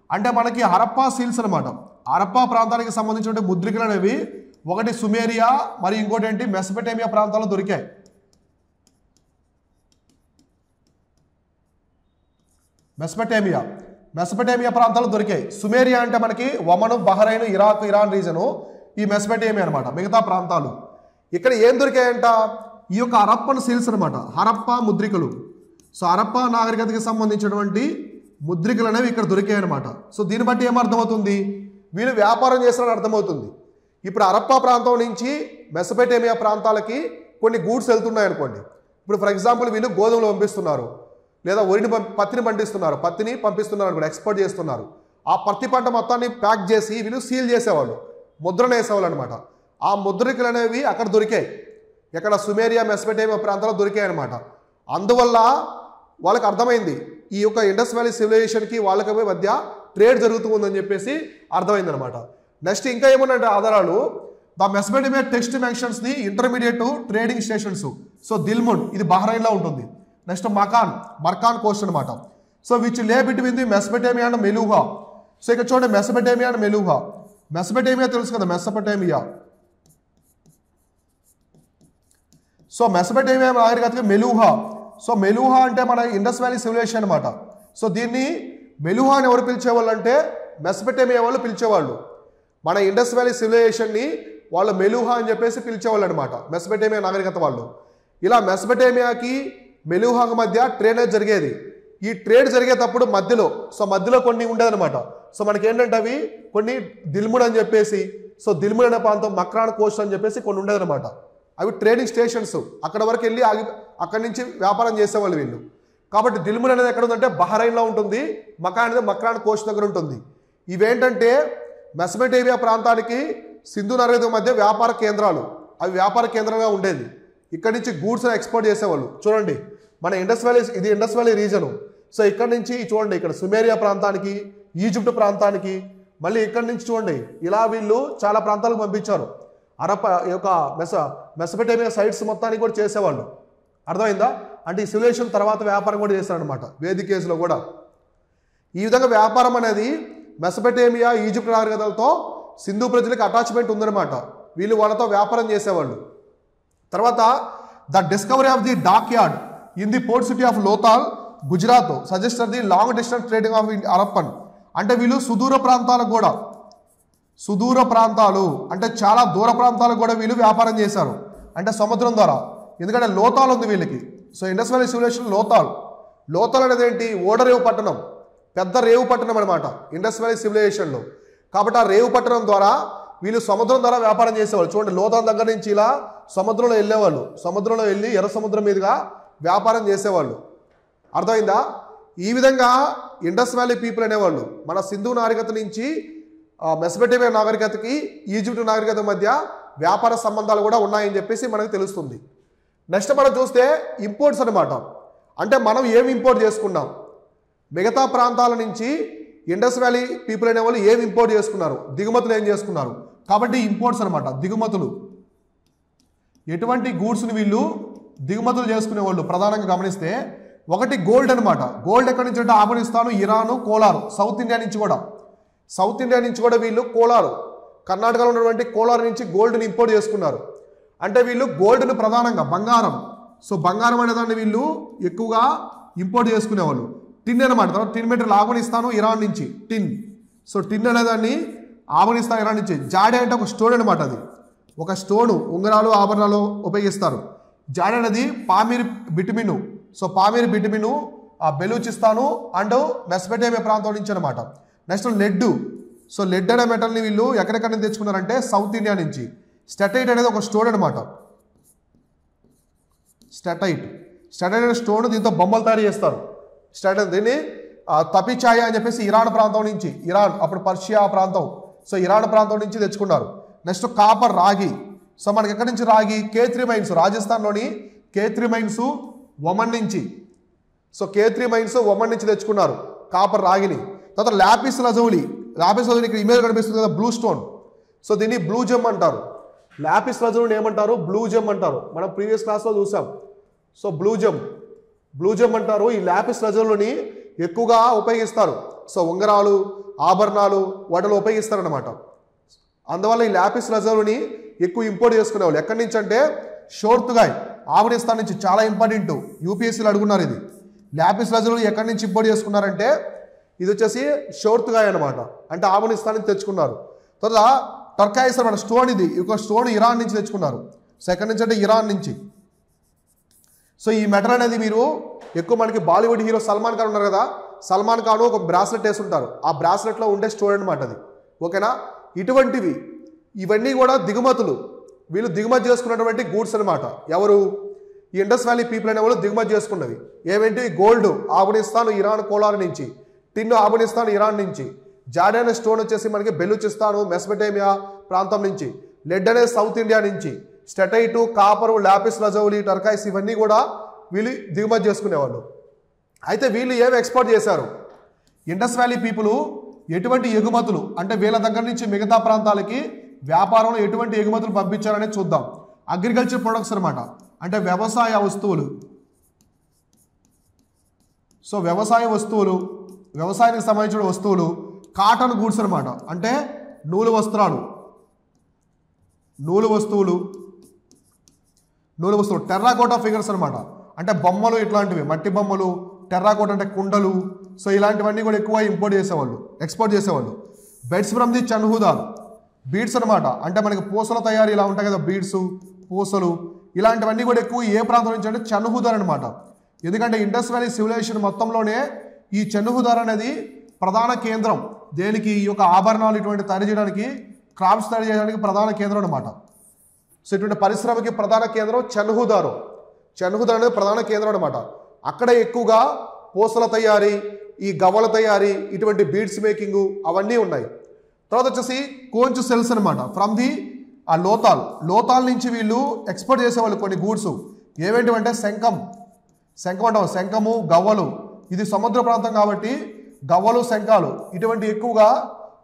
A: అంటే మనకి హరప్పా సీల్స్ అనమాట. హరప్పా ప్రాంతానికి సంబంధించిన ముద్రికలు అనేవి ఒకటి సుమేరియా మరియు ఇంకోటి ఏంటి మెసపెటేమియా ప్రాంతాల్లో దొరికాయి. మెసపెటేమియా ప్రాంతాల్లో దొరికాయి. సుమేరియా అంటే మనకి ఒమను, బహ్రైన్, ఇరాక్, ఇరాన్ రీజను, ఈ మెసపెటేమియా అనమాట మిగతా ప్రాంతాలు. ఇక్కడ ఏం దొరికాయంట? ఈ యొక్క హరప్పన్ సీల్స్ అనమాట, హరప్పా ముద్రికలు. సో హరప్పా నాగరికతకి సంబంధించినటువంటి ముద్రికలు అనేవి ఇక్కడ దొరికాయి అనమాట. సో దీన్ని బట్టి ఏమర్థమవుతుంది? వీళ్ళు వ్యాపారం చేస్తారని అర్థమవుతుంది. ఇప్పుడు హరప్పా ప్రాంతం నుంచి మెసపెటేమియా ప్రాంతాలకి కొన్ని గూడ్స్ వెళ్తున్నాయి అనుకోండి. ఇప్పుడు ఫర్ ఎగ్జాంపుల్ వీళ్ళు గోధుమలు పంపిస్తున్నారు, లేదా పత్తిని పంపిస్తున్నారు అనుకోండి, ఎక్స్పోర్ట్ చేస్తున్నారు. ఆ పత్తి పంట మొత్తాన్ని ప్యాక్ చేసి వీళ్ళు సీల్ చేసేవాళ్ళు, ముద్రణ వేసేవాళ్ళు అనమాట. ఆ ముద్రికలు అనేవి అక్కడ దొరికాయి, ఎక్కడ సుమేరియా మెసపెటేమియా ప్రాంతాల్లో దొరికాయి అనమాట. అందువల్ల వాళ్ళకి అర్థమైంది ఈ యొక్క ఇండస్ వ్యాలీ సివిలైజేషన్కి వాళ్ళకి మధ్య ట్రేడ్ జరుగుతుందని చెప్పేసి అర్థమైంది అనమాట. నెక్స్ట్ ఇంకా ఏమన్నాయంటే ఆధారాలు, the Mesopotamia text mentions the intermediate trading stations. So Dilmun ఇది బహ్రైన్లో ఉంటుంది. నెక్స్ట్ మర్కాన్ కోస్ట్ అనమాట. So which lay between the Mesopotamia and Meluhha. So ఇక్కడ చూడండి మెసపెటేమియా అండ్ మెలూహా. మెసపెటేమియా తెలుసు కదా, మెసపెటేమియా. సో మెసపెటేమియా నాగరికతకి మెలూహా. సో మెలూహా అంటే మన ఇండస్ వ్యాలీ సివిలైజేషన్ అనమాట. సో దీన్ని మెలూహా అని ఎవరు పిలిచేవాళ్ళు అంటే మెసపెటేమియా వాళ్ళు పిలిచేవాళ్ళు. మన ఇండస్ వ్యాలీ సివిలైజేషన్ని వాళ్ళు మెలూహా అని చెప్పేసి పిలిచేవాళ్ళు అనమాట, మెసపెటేమియా నాగరికత వాళ్ళు. ఇలా మెసపెటేమియాకి మెలూహాకి మధ్య ట్రేడ్ అనేది జరిగేది. ఈ ట్రేడ్ జరిగేటప్పుడు మధ్యలో కొన్ని ఉండేదన్నమాట. సో మనకి ఏంటంటే అవి కొన్ని దిల్ముడ్ అని చెప్పేసి, సో దిల్ముడ్ అనే ప్రాంతం, మక్రాన్ కోస్ట్ అని చెప్పేసి కొన్ని ఉండేదన్నమాట. అవి ట్రేడింగ్ స్టేషన్స్, అక్కడ వరకు వెళ్ళి అక్కడి నుంచి వ్యాపారం చేసేవాళ్ళు వీళ్ళు. కాబట్టి దిల్ముడ్ అనేది ఎక్కడ ఉందంటే బహ్రైన్లో ఉంటుంది, మకాన్ అనేది మక్రాన్ కోస్ట్ దగ్గర ఉంటుంది. ఇవేంటంటే మెసపెటేమియా ప్రాంతానికి సింధు నగరిక మధ్య వ్యాపార కేంద్రాలు, అవి వ్యాపార కేంద్రంగా ఉండేది. ఇక్కడ నుంచి గూడ్స్ ఎక్స్పోర్ట్ చేసేవాళ్ళు. చూడండి మన ఇండస్ వ్యాలీ రీజను. సో ఇక్కడ నుంచి చూడండి, ఇక్కడ సుమేరియా ప్రాంతానికి, ఈజిప్ట్ ప్రాంతానికి, మళ్ళీ ఇక్కడ నుంచి చూడండి ఇలా వీళ్ళు చాలా ప్రాంతాలకు పంపించారు. యొక్క మెసపెటేమియా సైట్స్ మొత్తానికి కూడా చేసేవాళ్ళు. అర్థమైందా? అంటే ఈ సివిలైజేషన్ తర్వాత వ్యాపారం కూడా చేశారనమాట, వేదిక కేసులో కూడా. ఈ విధంగా వ్యాపారం అనేది మెసపెటేమియా, ఈజిప్ట్ నాగరికతలతో సింధు ప్రజలకు అటాచ్మెంట్ ఉందన్నమాట. వీళ్ళు వాళ్ళతో వ్యాపారం చేసేవాళ్ళు. తర్వాత the discovery of the dock yard in the port city of Lothal, Gujarat సజెస్టర్ the long distance trading of Harappan. అంటే వీళ్ళు సుదూర ప్రాంతాలు అంటే చాలా దూర ప్రాంతాలకు కూడా వీళ్ళు వ్యాపారం చేశారు, అంటే సముద్రం ద్వారా. ఎందుకంటే లోథాల్ ఉంది వీళ్ళకి. So Indus valley civilization Lothal అనేది ఏంటి? ఓడరేవు పట్టణం, పెద్ద రేవు పట్టణం అనమాట ఇండస్ వ్యాలీ సివిలైజేషన్లో. కాబట్టి ఆ రేవు పట్టణం ద్వారా వీళ్ళు సముద్రం ద్వారా వ్యాపారం చేసేవాళ్ళు. చూడండి లోథాల్ దగ్గర నుంచి ఇలా సముద్రంలో వెళ్ళేవాళ్ళు, సముద్రంలో వెళ్ళి ఎర్ర సముద్రం మీదుగా వ్యాపారం చేసేవాళ్ళు. అర్థమైందా? ఈ విధంగా ఇండస్ వ్యాలీ పీపుల్ అనేవాళ్ళు మన సింధు నాగరికత నుంచి మెసపెటేమియా నాగరికతకి, ఈజిప్ట్ నాగరికత మధ్య వ్యాపార సంబంధాలు కూడా ఉన్నాయని చెప్పేసి మనకు తెలుస్తుంది. నెక్స్ట్ మనం చూస్తే ఇంపోర్ట్స్ అనమాట. అంటే మనం ఏమి ఇంపోర్ట్ చేసుకున్నాం, మిగతా ప్రాంతాల నుంచి ఇండస్ వ్యాలీ పీపుల్ అనేవాళ్ళు ఏమి ఇంపోర్ట్ చేసుకున్నారు, దిగుమతులు ఏం చేసుకున్నారు. కాబట్టి ఇంపోర్ట్స్ అనమాట, దిగుమతులు. ఎటువంటి గూడ్స్ని వీళ్ళు దిగుమతులు చేసుకునేవాళ్ళు ప్రధానంగా గమనిస్తే, ఒకటి గోల్డ్ అనమాట. గోల్డ్ ఎక్కడి నుంచి అంటే Afghanistan, Iran, Kolar, south India నుంచి కూడా వీళ్ళు కోలారు, కర్ణాటకలో ఉన్నటువంటి కోలారు నుంచి గోల్డ్ని ఇంపోర్ట్ చేసుకున్నారు. అంటే వీళ్ళు గోల్డ్ను ప్రధానంగా బంగారం, సో బంగారం అనేదాన్ని వీళ్ళు ఎక్కువగా ఇంపోర్ట్ చేసుకునేవాళ్ళు. టిన్ అనమాట. తర్వాత టిన్ మెటీరియల్ ఆఫ్ఘనిస్తాను, ఇరాన్ నుంచి టిన్. సో టిన్ అనేదాన్ని ఆఫ్ఘనిస్తాన్, ఇరాన్ నుంచి. జాడే అంటే ఒక స్టోన్ అనమాట. అది ఒక స్టోను, ఉంగరాలు, ఆభరణాలు ఉపయోగిస్తారు. జాడే అనేది పామీర్ బిటుమిను. సో పామీర్ బిటుమిను బెలూచిస్తాను అండ్ మెసపెటేమియా ప్రాంతం నుంచి అనమాట. Next lead. సో లెడ్ అనే మెటల్ని వీళ్ళు ఎక్కడెక్కడ నుంచి తెచ్చుకున్నారంటే సౌత్ ఇండియా నుంచి. స్టెటైట్ అనేది ఒక స్టోన్ అనమాట. స్టెటైట్ అనే స్టోన్, దీంతో బొమ్మలు తయారు చేస్తారు. దీన్ని తపిచాయ అని చెప్పేసి ఇరాన్ ప్రాంతం నుంచి, ఇరాన్ అప్పుడు పర్షియా ప్రాంతం, సో ఇరాన్ ప్రాంతం నుంచి తెచ్చుకున్నారు. నెక్స్ట్ కాపర్ రాగి. సో మనకి ఎక్కడి నుంచి రాగి? K3 మైన్స్, రాజస్థాన్లోని K3 మైన్స్ ఒమన్ నుంచి. సో K3 మైన్స్ ఒమన్ నుంచి తెచ్చుకున్నారు కాపర్ రాగిని. తర్వాత లాపిస్ లజౌలి. లాపిస్ లజౌలి ఇక్కడ ఇమేజ్ కనిపిస్తుంది కదా, బ్లూ స్టోన్. సో దీన్ని బ్లూ జెమ్ అంటారు. లాపిస్ లజౌలిని ఏమంటారు? బ్లూ జెమ్ అంటారు. మనం ప్రీవియస్ క్లాస్లో చూసాం. సో బ్లూ జెమ్ అంటారు. ఈ లాపిస్ లజౌలిని ఎక్కువగా ఉపయోగిస్తారు. సో ఉంగరాలు, ఆభరణాలు వాటిలో ఉపయోగిస్తారనమాట. అందువల్ల ఈ లాపిస్ లజౌలిని ఎక్కువ ఇంపోర్ట్ చేసుకునేవాళ్ళు. ఎక్కడి నుంచి అంటే షోర్తుగాయ్, ఆఫ్ఘనిస్తాన్ నుంచి. చాలా ఇంపార్టెంట్, యూపీఎస్సీలో అడుగున్నారు ఇది. లాపిస్ లజౌలి ఎక్కడి నుంచి ఇంపోర్ట్ చేసుకున్నారంటే ఇది వచ్చేసి షోర్తుగాయ్ అనమాట, అంటే ఆఫ్ఘనిస్తాన్ నుంచి తెచ్చుకున్నారు. తర్వాత టర్కాయిస్ అనమాట స్టోన్. ఇది ఒక స్టోన్ ఇరాన్ నుంచి తెచ్చుకున్నారు. సో ఎక్కడి నుంచి అంటే ఇరాన్ నుంచి. సో ఈ మెటల్ అనేది మీరు ఎక్కువ మనకి బాలీవుడ్ హీరో సల్మాన్ ఖాన్ ఉన్నారు కదా, సల్మాన్ ఖాన్ ఒక బ్రాస్లెట్ వేసుంటారు. ఆ బ్రాస్లెట్లో ఉండే స్టోన్ అనమాట అది. ఓకేనా? ఇటువంటివి ఇవన్నీ కూడా దిగుమతులు. వీళ్ళు దిగుమతి చేసుకున్నటువంటి గూడ్స్ అనమాట. ఎవరు? ఈ ఇండస్ వ్యాలీ పీపుల్ అనే వాళ్ళు దిగుమతి చేసుకున్నవి. ఏమేంటి? గోల్డ్ ఆఫ్ఘనిస్తాన్, ఇరాన్, కోలార్ నుంచి. టిన్ ఆఫ్ఘనిస్తాన్, ఇరాన్ నుంచి. జార్డాన్ స్టోన్ వచ్చేసి మనకి బెలూచిస్తాను, మెసమెటేమియా ప్రాంతం నుంచి. లెడ్ అనేది సౌత్ ఇండియా నుంచి. స్టెటైటు, కాపరు, లాపిస్ లజౌలి, టర్కాయిస్ ఇవన్నీ కూడా వీళ్ళు దిగుమతి చేసుకునేవాళ్ళు. అయితే వీళ్ళు ఏమి ఎక్స్పోర్ట్ చేశారు? ఇండస్ వ్యాలీ పీపుల్ ఎటువంటి ఎగుమతులు అంటే వీళ్ళ దగ్గర నుంచి మిగతా ప్రాంతాలకి వ్యాపారంలో ఎటువంటి ఎగుమతులు పంపించారనేది చూద్దాం. అగ్రికల్చర్ ప్రొడక్ట్స్ అనమాట, అంటే వ్యవసాయ వస్తువులు. సో వ్యవసాయ వస్తువులు, వ్యవసాయానికి సంబంధించిన వస్తువులు. కాటన్ గూడ్స్ అనమాట, అంటే నూలు వస్త్రాలు, నూలు వస్తువులు. టెర్రాకోటా ఫిగర్స్ అనమాట, అంటే బొమ్మలు ఇట్లాంటివి, మట్టి బొమ్మలు. టెర్రాకోటా అంటే కుండలు. సో ఇలాంటివన్నీ కూడా ఎక్కువ ఇంపోర్ట్ చేసేవాళ్ళు, ఎక్స్పోర్ట్ చేసేవాళ్ళు. బెడ్స్ ఫ్రమ్ ది చన్హుదార్, బీడ్స్ అనమాట, అంటే మనకి పూసల తయారీ ఇలా ఉంటాయి కదా, బీడ్స్, పూసలు, ఇలాంటివన్నీ కూడా ఎక్కువ ఏ ప్రాంతం నుంచి అంటే చన్హుదార్ అనమాట. ఎందుకంటే ఇండస్ వ్యాలీ సివిలైజేషన్ మొత్తంలోనే ఈ చన్హుదార్ అనేది ప్రధాన కేంద్రం. దేనికి? ఈ యొక్క ఆభరణాలు ఇటువంటి తయారు చేయడానికి, క్రాఫ్ట్స్ తయారు చేయడానికి ప్రధాన కేంద్రం అనమాట. సో ఇటువంటి పరిశ్రమకి ప్రధాన కేంద్రం చన్హుదార్ అనేది ప్రధాన కేంద్రం అనమాట. అక్కడ ఎక్కువగా పూసల తయారీ, ఈ గవ్వల తయారీ, ఇటువంటి బీడ్స్ మేకింగ్ అవన్నీ ఉన్నాయి. తర్వాత వచ్చేసి కోంచ్ సెల్స్ అనమాట, ఫ్రమ్ ది ఆ లోతాల్ నుంచి వీళ్ళు ఎక్స్పోర్ట్ చేసేవాళ్ళు కొన్ని గూడ్స్. ఏవేంటివంటే శంఖం అంటాం, శంఖము, గవ్వలు. ఇది సముద్ర ప్రాంతం కాబట్టి గవ్వలు, శంఖాలు ఇటువంటి ఎక్కువగా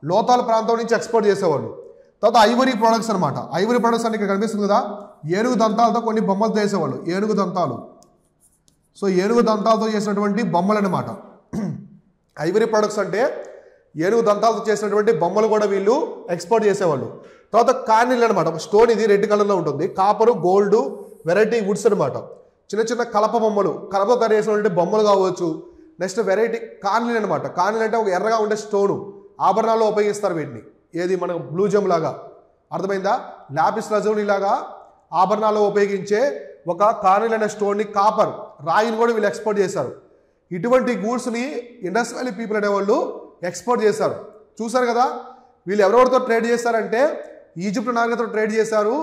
A: లోతాల ప్రాంతం నుంచి ఎక్స్పోర్ట్ చేసేవాళ్ళు. తర్వాత ఐవరీ ప్రొడక్ట్స్ అనమాట. ఐవరీ ప్రొడక్ట్స్ అంటే ఇక్కడ కనిపిస్తుంది కదా, ఏనుగు దంతాలతో కొన్ని బొమ్మలు చేసేవాళ్ళు. ఏనుగు దంతాలు. సో ఏనుగు దంతాలతో చేసినటువంటి బొమ్మలు అనమాట ఐవరీ ప్రొడక్ట్స్ అంటే. ఏనుగు దంతాలతో చేసినటువంటి బొమ్మలు కూడా వీళ్ళు ఎక్స్పోర్ట్ చేసేవాళ్ళు. తర్వాత కార్నిల్ అనమాట, స్టోన్. ఇది రెడ్ కలర్లో ఉంటుంది. కాపరు, గోల్డ్, వెరైటీ వుడ్స్ అనమాట. చిన్న చిన్న కలప బొమ్మలు, కలప తయారు చేసినటువంటి బొమ్మలు కావచ్చు. నెక్స్ట్ వెరైటీ కార్నిల్ అనమాట. కార్నిల్ అంటే ఒక ఎర్రగా ఉండే స్టోను, ఆభరణాల్లో ఉపయోగిస్తారు వీటిని. ఏది? మనకు బ్లూ జెమ్ లాగా, అర్థమైందా? లాపిస్ లజౌలి లాగా ఆభరణాల్లో ఉపయోగించే ఒక కార్నిల్ అనే స్టోన్ని, కాపర్ రాయిని కూడా వీళ్ళు ఎక్స్పోర్ట్ చేశారు. ఇటువంటి గూడ్స్ని ఇండస్ వ్యాలీ పీపుల్ అనేవాళ్ళు ఎక్స్పోర్ట్ చేశారు. చూసారు కదా, వీళ్ళు ఎవరెవరితో ట్రేడ్ చేశారంటే ఈజిప్ట్ నాగరికతతో ట్రేడ్ చేశారు,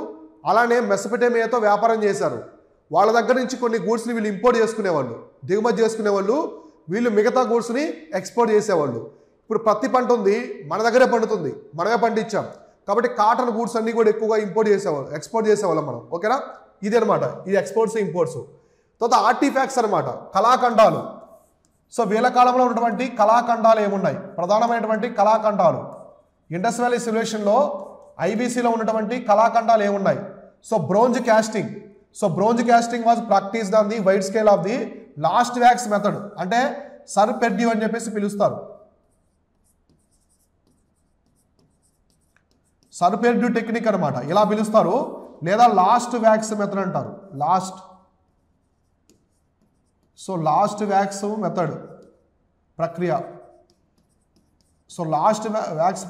A: అలానే మెసొపొటేమియాతో వ్యాపారం చేశారు. వాళ్ళ దగ్గర నుంచి కొన్ని గూడ్స్ని వీళ్ళు ఇంపోర్ట్ చేసుకునేవాళ్ళు, దిగుమతి చేసుకునేవాళ్ళు. వీళ్ళు మిగతా గూడ్స్ని ఎక్స్పోర్ట్ చేసేవాళ్ళు. ఇప్పుడు పత్తి పంట ఉంది, మన దగ్గరే పండుతుంది, మనమే పండించాం కాబట్టి కాటన్ గూడ్స్ అన్ని కూడా ఎక్కువగా ఇంపోర్ట్ చేసేవాళ్ళు, ఎక్స్పోర్ట్ చేసేవాళ్ళం మనం. ఓకేనా? ఇది అనమాట, ఇది ఎక్స్పోర్ట్స్, ఇంపోర్ట్స్. తర్వాత ఆర్టిఫాక్ట్స్ అనమాట, కళాఖండాలు. సో వీళ్ళ కాలంలో ఉన్నటువంటి కళాఖండాలు ఏమున్నాయి? ప్రధానమైనటువంటి కళాఖండాలు ఇండస్ వ్యాలీ సివిలైజేషన్లో ఐబీసీలో ఉన్నటువంటి కళాఖండాలు ఏమున్నాయి? So bronze casting. So bronze casting was practised on the wide scale of the lost wax method, అంటే సర్ పెర్డ్యూ అని చెప్పేసి పిలుస్తారు. సర్ పెర్డ్యూ టెక్నిక్ అనమాట, ఇలా పిలుస్తారు. లేదా లాస్ట్ వ్యాక్స్ మెథడ్ అంటారు. లాస్ట్ వ్యాక్స్ మెథడ్ ప్రక్రియ. సో లాస్ట్ వ్యాక్స్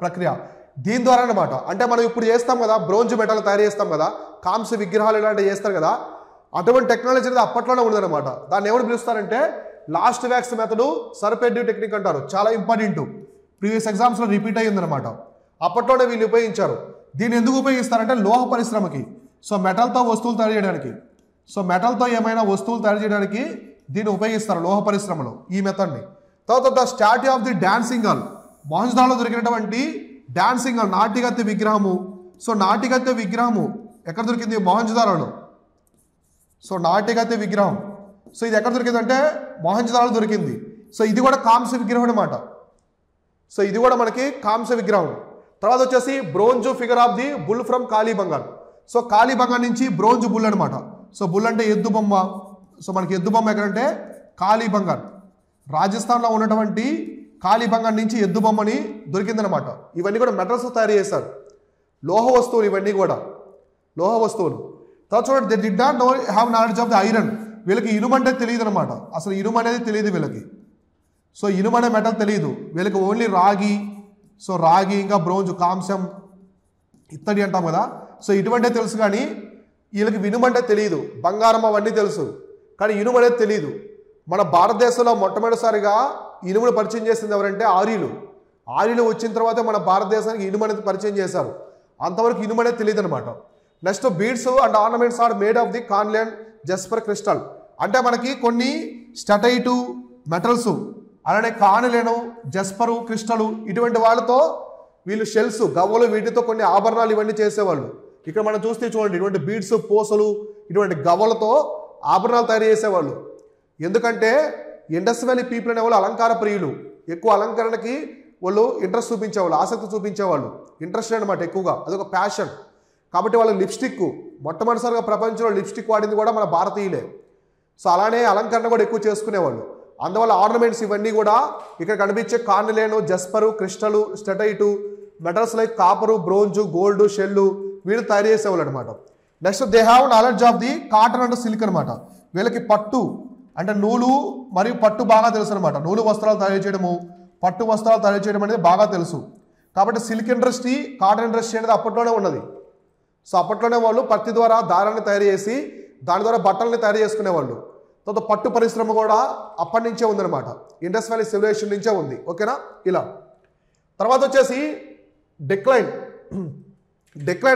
A: ప్రక్రియ దీని ద్వారా అనమాట. అంటే మనం ఇప్పుడు చేస్తాం కదా, బ్రోంజ్ మెటల్ తయారు చేస్తాం కదా, కాంస్య విగ్రహాలు ఇలాంటివి చేస్తారు కదా, అటువంటి టెక్నాలజీ అనేది అప్పట్లోనే ఉండదన్నమాట. దాన్ని ఎవరు పిలుస్తారంటే lost wax method, cire perdue technique అంటారు. చాలా ఇంపార్టెంట్, ప్రీవియస్ ఎగ్జామ్స్లో రిపీట్ అయ్యిందనమాట. అప్పట్లోనే వీళ్ళు ఉపయోగించారు. దీన్ని ఎందుకు ఉపయోగిస్తారంటే లోహ పరిశ్రమకి, సో మెటల్తో వస్తువులు తయారు చేయడానికి, సో మెటల్తో ఏమైనా వస్తువులు తయారు చేయడానికి దీన్ని ఉపయోగిస్తారు లోహ పరిశ్రమలో ఈ మెథడ్ని. తర్వాత the statue of the dancing girl, మొహంజదాలో దొరికినటువంటి డాన్సింగ్ గర్ల్ నాట్యగత్తి విగ్రహము. సో నాటిగత్తె విగ్రహము ఎక్కడ దొరికింది? మొహంజదారోలో. సో నాటిగత్తె విగ్రహం, సో ఇది ఎక్కడ దొరికింది అంటే మొహంజదారోలో దొరికింది. సో ఇది కూడా కాంస్య విగ్రహం అనమాట. సో ఇది కూడా మనకి కాంస్య విగ్రహం. తర్వాత వచ్చేసి bronze figure of the bull from Kalibangan. So Kalibangan నుంచి బ్రోంజ్ బుల్ అనమాట. సో బుల్ అంటే ఎద్దు బొమ్మ. సో మనకి ఎద్దు బొమ్మ ఎక్కడంటే కాళీబంగాన్, రాజస్థాన్లో ఉన్నటువంటి కాళీబంగాన్ నుంచి ఎద్దు బొమ్మని దొరికిందనమాట. ఇవన్నీ కూడా మెటల్స్ తయారు చేశారు, లోహ వస్తువులు, ఇవన్నీ కూడా లోహ వస్తువులు. తర్వాత చూడండి, they did not know have knowledge of the iron. వీళ్ళకి ఇనుము అంటే తెలియదు అనమాట, అసలు ఇనుము అనేది తెలియదు వీళ్ళకి. సో ఇనుము అనే మెటల్ తెలియదు వీళ్ళకి, ఓన్లీ రాగి. సో రాగి ఇంకా బ్రోంజ్, కాంస్యం, ఇత్తడి అంటాం కదా. సో ఇటువంటివి తెలుసు కానీ వీళ్ళకి ఇనుము అంటే తెలియదు. బంగారం అవన్నీ తెలుసు కానీ ఇనుము అనేది తెలియదు. మన భారతదేశంలో మొట్టమొదటిసారిగా ఇనుమును పరిచయం చేసింది ఎవరంటే ఆర్యులు. ఆర్యులు వచ్చిన తర్వాత మన భారతదేశానికి ఇనుము అనేది పరిచయం చేశారు. అంతవరకు ఇనుము అనేది తెలియదు అనమాట. Next beads and ornaments are made of the carnelian jasper crystal. అంటే మనకి కొన్ని స్టటైటు మెటల్స్, అలానే కార్న్లియన్, జస్పరు, క్రిస్టల్, ఇటువంటి వాళ్ళతో వీళ్ళు షెల్స్, గవ్వలు, వీటితో కొన్ని ఆభరణాలు ఇవన్నీ చేసేవాళ్ళు. ఇక్కడ మనం చూస్తే చూడండి, ఇటువంటి బీడ్స్, పూసలు, ఇటువంటి గవ్వలతో ఆభరణాలు తయారు చేసేవాళ్ళు. ఎందుకంటే ఇండస్ వ్యాలీ పీపుల్ అనేవాళ్ళు అలంకార ప్రియులు, ఎక్కువ అలంకరణకి వాళ్ళు ఇంట్రెస్ట్ చూపించేవాళ్ళు, ఆసక్తి చూపించేవాళ్ళు, ఇంట్రెస్ట్ అనమాట ఎక్కువగా, అదొక ప్యాషన్. కాబట్టి వాళ్ళ లిప్స్టిక్, మొట్టమొదటిసారిగా ప్రపంచంలో లిప్స్టిక్ వాడింది కూడా మన భారతీయులే. సో అలానే అలంకరణ కూడా ఎక్కువ చేసుకునేవాళ్ళు. అందువల్ల ఆర్నమెంట్స్ ఇవన్నీ కూడా ఇక్కడ కనిపించే కార్నిలేను, జస్పరు, క్రిస్టలు, స్టెటైటు, మెటల్స్ లైక్ కాపరు, బ్రోంజు, గోల్డ్, షెల్లు వీళ్ళు తయారు చేసేవాళ్ళు అనమాట. Next they have knowledge of the cotton and silk అనమాట. వీళ్ళకి పట్టు అంటే నూలు మరియు పట్టు బాగా తెలుసు అనమాట. నూలు వస్త్రాలు తయారు చేయడము, పట్టు వస్త్రాలు తయారు చేయడం అనేది బాగా తెలుసు. కాబట్టి సిల్క్ ఇండస్ట్రీ, కాటన్ ఇండస్ట్రీ అనేది అప్పట్లోనే ఉన్నది. సో అప్పట్లోనే వాళ్ళు పత్తి ద్వారా దారాన్ని తయారు చేసి దాని ద్వారా బట్టల్ని తయారు చేసుకునేవాళ్ళు. తర్వాత పట్టు పరిశ్రమ కూడా అప్పటి నుంచే ఉందన్నమాట, ఇండస్ వ్యాలీ సివిలైజేషన్ నుంచే ఉంది. ఓకేనా? ఇలా తర్వాత వచ్చేసి decline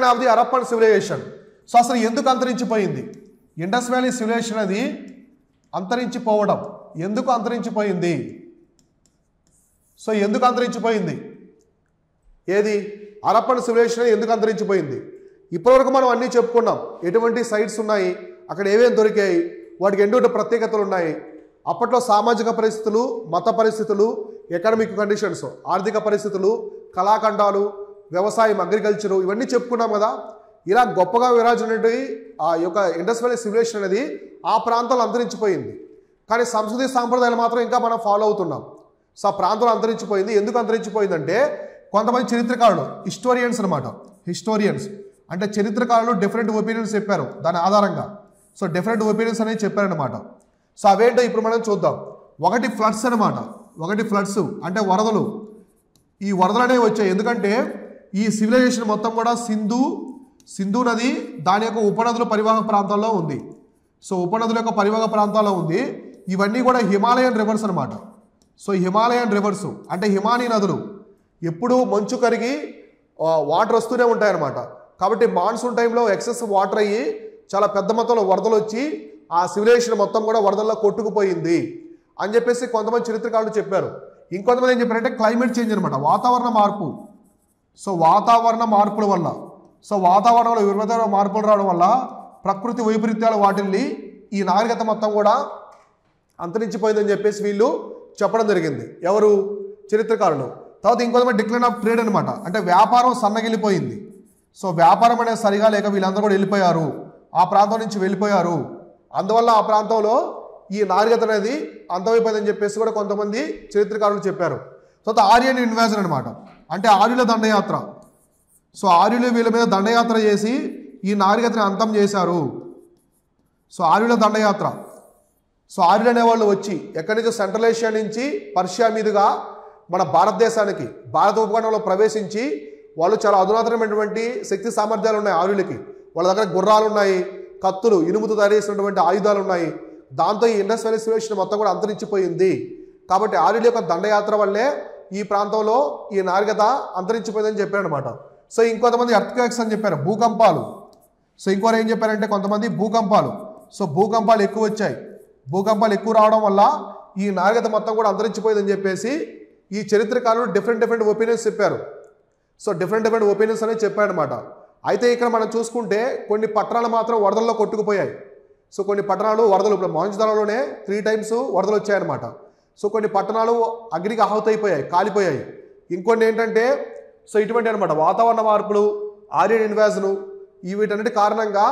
A: of the Harappan civilization. So అసలు ఎందుకు అంతరించిపోయింది ఇండస్ వ్యాలీ సివిలైజేషన్? అది అంతరించిపోవడం. ఎందుకు అంతరించిపోయింది? సో ఎందుకు అంతరించిపోయింది? ఏది హరప్పన్ సివిలైజేషన్ ఎందుకు అంతరించిపోయింది? ఇప్పటివరకు మనం అన్నీ చెప్పుకున్నాం, ఎటువంటి సైట్స్ ఉన్నాయి, అక్కడ ఏమేమి దొరికాయి, వాటికి ఎన్నో ప్రత్యేకతలు ఉన్నాయి. అప్పట్లో సామాజిక పరిస్థితులు, మత పరిస్థితులు, ఎకనామిక్ కండిషన్స్, ఆర్థిక పరిస్థితులు, కళాఖండాలు, వ్యవసాయం, అగ్రికల్చరు, ఇవన్నీ చెప్పుకున్నాం కదా. ఇలా గొప్పగా విరాజినటువంటి ఆ యొక్క ఇండస్ వ్యాలీ సివిలైజేషన్ అనేది ఆ ప్రాంతంలో అంతరించిపోయింది. కానీ సంస్కృతి సాంప్రదాయాలు మాత్రం ఇంకా మనం ఫాలో అవుతున్నాం. సో ఆ ప్రాంతంలో అంతరించిపోయింది. ఎందుకు అంతరించిపోయిందంటే కొంతమంది చరిత్రకారులు, హిస్టోరియన్స్ అనమాట, హిస్టోరియన్స్ అంటే చరిత్రకారులు డిఫరెంట్ ఒపీనియన్స్ చెప్పారు దాని ఆధారంగా. సో డిఫరెంట్ ఒపీనియన్స్ అనేది చెప్పారనమాట. సో అవేంటో ఇప్పుడు మనం చూద్దాం. ఒకటి ఫ్లడ్స్ అనమాట. ఒకటి ఫ్లడ్స్ అంటే వరదలు. ఈ వరదలు అనేవి వచ్చాయి ఎందుకంటే ఈ సివిలైజేషన్ మొత్తం కూడా సింధు నది దాని యొక్క ఉపనదుల పరివాహక ప్రాంతాల్లో ఉంది. సో ఉపనదుల యొక్క పరివాహక ప్రాంతాల్లో ఉంది. ఇవన్నీ కూడా హిమాలయన్ రివర్స్ అనమాట. సో హిమాలయన్ రివర్స్ అంటే హిమానీ నదులు ఎప్పుడు మంచు కరిగి వాటర్ వస్తూనే ఉంటాయన్నమాట. కాబట్టి మాన్సూన్ టైంలో ఎక్సెస్ వాటర్ అయ్యి చాలా పెద్ద మొత్తంలో వరదలు వచ్చి ఆ సివిలైజేషన్ మొత్తం కూడా వరదల్లో కొట్టుకుపోయింది అని చెప్పేసి కొంతమంది చరిత్రకారులు చెప్పారు. ఇంకొంతమంది ఏం చెప్పారంటే క్లైమేట్ చేంజ్ అనమాట, వాతావరణ మార్పు. సో వాతావరణ మార్పుల వల్ల, సో వాతావరణంలో వివిధ మార్పులు రావడం వల్ల ప్రకృతి వైపరీత్యాల వాటిల్ని ఈ నాగరికత మొత్తం కూడా అంతరించిపోయిందని చెప్పేసి వీళ్ళు చెప్పడం జరిగింది. ఎవరు? చరిత్రకారులు. తర్వాత ఇంకొంతమంది డిక్లైన్ ఆఫ్ ట్రేడ్ అనమాట, అంటే వ్యాపారం సన్నగిలిపోయింది. సో వ్యాపారం అనేది సరిగా లేక వీళ్ళందరూ కూడా వెళ్ళిపోయారు, ఆ ప్రాంతం నుంచి వెళ్ళిపోయారు. అందువల్ల ఆ ప్రాంతంలో ఈ నాగరికత అనేది అంతమైపోయిందని చెప్పేసి కూడా కొంతమంది చరిత్రకారులు చెప్పారు. తర్వాత ఆర్యన్ ఇన్వాజన్ అనమాట, అంటే ఆర్యుల దండయాత్ర. సో ఆర్యులు వీళ్ళ మీద దండయాత్ర చేసి ఈ నాగరికతని అంతం చేశారు. సో ఆర్యుల దండయాత్ర. సో ఆర్యులు అనేవాళ్ళు వచ్చి ఎక్కడి నుంచో సెంట్రల్ ఏషియా నుంచి పర్షియా మీదుగా మన భారతదేశానికి, భారత ఉపఖండంలో ప్రవేశించి వాళ్ళు చాలా అధునాతనమైనటువంటి శక్తి సామర్థ్యాలు ఉన్నాయి ఆర్యులకి. వాళ్ళ దగ్గర గుర్రాలు ఉన్నాయి, కత్తులు, ఇనుముతో తయారు చేసినటువంటి ఆయుధాలు ఉన్నాయి. దాంతో ఈ ఇండస్ వ్యాలీ సివిలైజేషన్ మొత్తం కూడా అంతరించిపోయింది. కాబట్టి ఆర్యుల యొక్క దండయాత్ర వల్లే ఈ ప్రాంతంలో ఈ నాగరికత అంతరించిపోయిందని చెప్పారనమాట. సో ఇంకొంతమంది ఎర్త్క్వేక్స్ అని చెప్పారు, భూకంపాలు. సో ఇంకోరు ఏం చెప్పారంటే కొంతమంది భూకంపాలు. సో భూకంపాలు ఎక్కువ వచ్చాయి, భూకంపాలు ఎక్కువ రావడం వల్ల ఈ నాగరికత మొత్తం కూడా అంతరించిపోయిందని చెప్పేసి ఈ చరిత్రకారులు డిఫరెంట్ ఒపీనియన్స్ చెప్పారు. సో డిఫరెంట్ ఒపీనియన్స్ అనేది చెప్పారనమాట. అయితే ఇక్కడ మనం చూసుకుంటే కొన్ని పట్టణాలు మాత్రం వరదల్లో కొట్టుకుపోయాయి. సో కొన్ని పట్టణాలు వరదలు, ఇప్పుడు మొహంజదారోలోనే 3 times వరదలు వచ్చాయన్నమాట. సో కొన్ని పట్టణాలు అగ్నికి ఆహుతైపోయాయి, కాలిపోయాయి. ఇంకొన్ని ఏంటంటే సో ఇటువంటి అనమాట వాతావరణ మార్పులు, ఆరియన్ ఇన్వాజను, వీటన్నిటి కారణంగా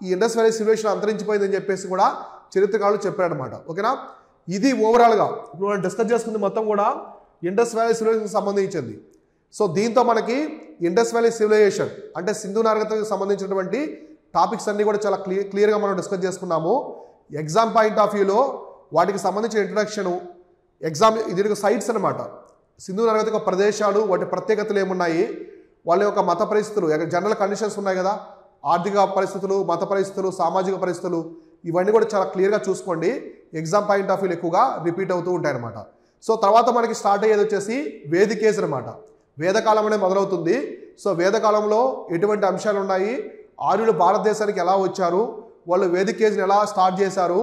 A: ఈ ఇండస్ వ్యాలీ సివిలైజేషన్ అంతరించిపోయిందని చెప్పేసి కూడా చరిత్రకారులు చెప్పారనమాట. ఓకేనా, ఇది ఓవరాల్గా ఇప్పుడు మనం డిస్కస్ చేసుకుంది మొత్తం కూడా ఇండస్ వ్యాలీ సివిలైజేషన్ సంబంధించింది. సో దీంతో మనకి ఇండస్ వ్యాలీ సివిలైజేషన్ అంటే సింధు నాగరికతకు సంబంధించినటువంటి టాపిక్స్ అన్నీ కూడా చాలా క్లియర్గా మనం డిస్కస్ చేసుకున్నాము. ఎగ్జామ్ పాయింట్ ఆఫ్ వ్యూలో వాటికి సంబంధించిన ఇంట్రడక్షను, దీనికి సైట్స్ అనమాట, సింధు నాగరికత ప్రదేశాలు, వాటి ప్రత్యేకతలు ఏమున్నాయి, వాళ్ళ యొక్క మత పరిస్థితులు, జనరల్ కండిషన్స్ ఉన్నాయి కదా, ఆర్థిక పరిస్థితులు, మత పరిస్థితులు, సామాజిక పరిస్థితులు, ఇవన్నీ కూడా చాలా క్లియర్గా చూసుకోండి. ఎగ్జామ్ పాయింట్ ఆఫ్ వ్యూలో ఎక్కువగా రిపీట్ అవుతూ ఉంటాయన్నమాట. సో తర్వాత మనకి స్టార్ట్ అయ్యేది వచ్చేసి వేదిక్ ఏజ్ అనమాట. వేదకాలం అనేది మొదలవుతుంది. సో వేదకాలంలో ఎటువంటి అంశాలు ఉన్నాయి, ఆర్యులు భారతదేశానికి ఎలా వచ్చారు, వాళ్ళు వేదిక్ ఏజ్ని ఎలా స్టార్ట్ చేశారు,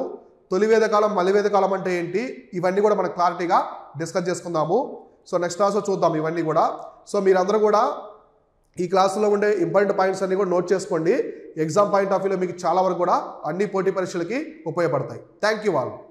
A: తొలి వేదకాలం మలి వేదకాలం అంటే ఏంటి, ఇవన్నీ కూడా మనం క్లారిటీగా డిస్కస్ చేసుకుందాము. సో నెక్స్ట్ క్లాస్లో చూద్దాం ఇవన్నీ కూడా. సో మీరందరూ కూడా ఈ క్లాసులో ఉండే ఇంపార్టెంట్ పాయింట్స్ అన్ని కూడా నోట్ చేసుకోండి. ఎగ్జామ్ పాయింట్ ఆఫ్ వ్యూలో మీకు చాలా వరకు కూడా అన్ని పోటీ పరీక్షలకి ఉపయోగపడతాయి. Thank you all.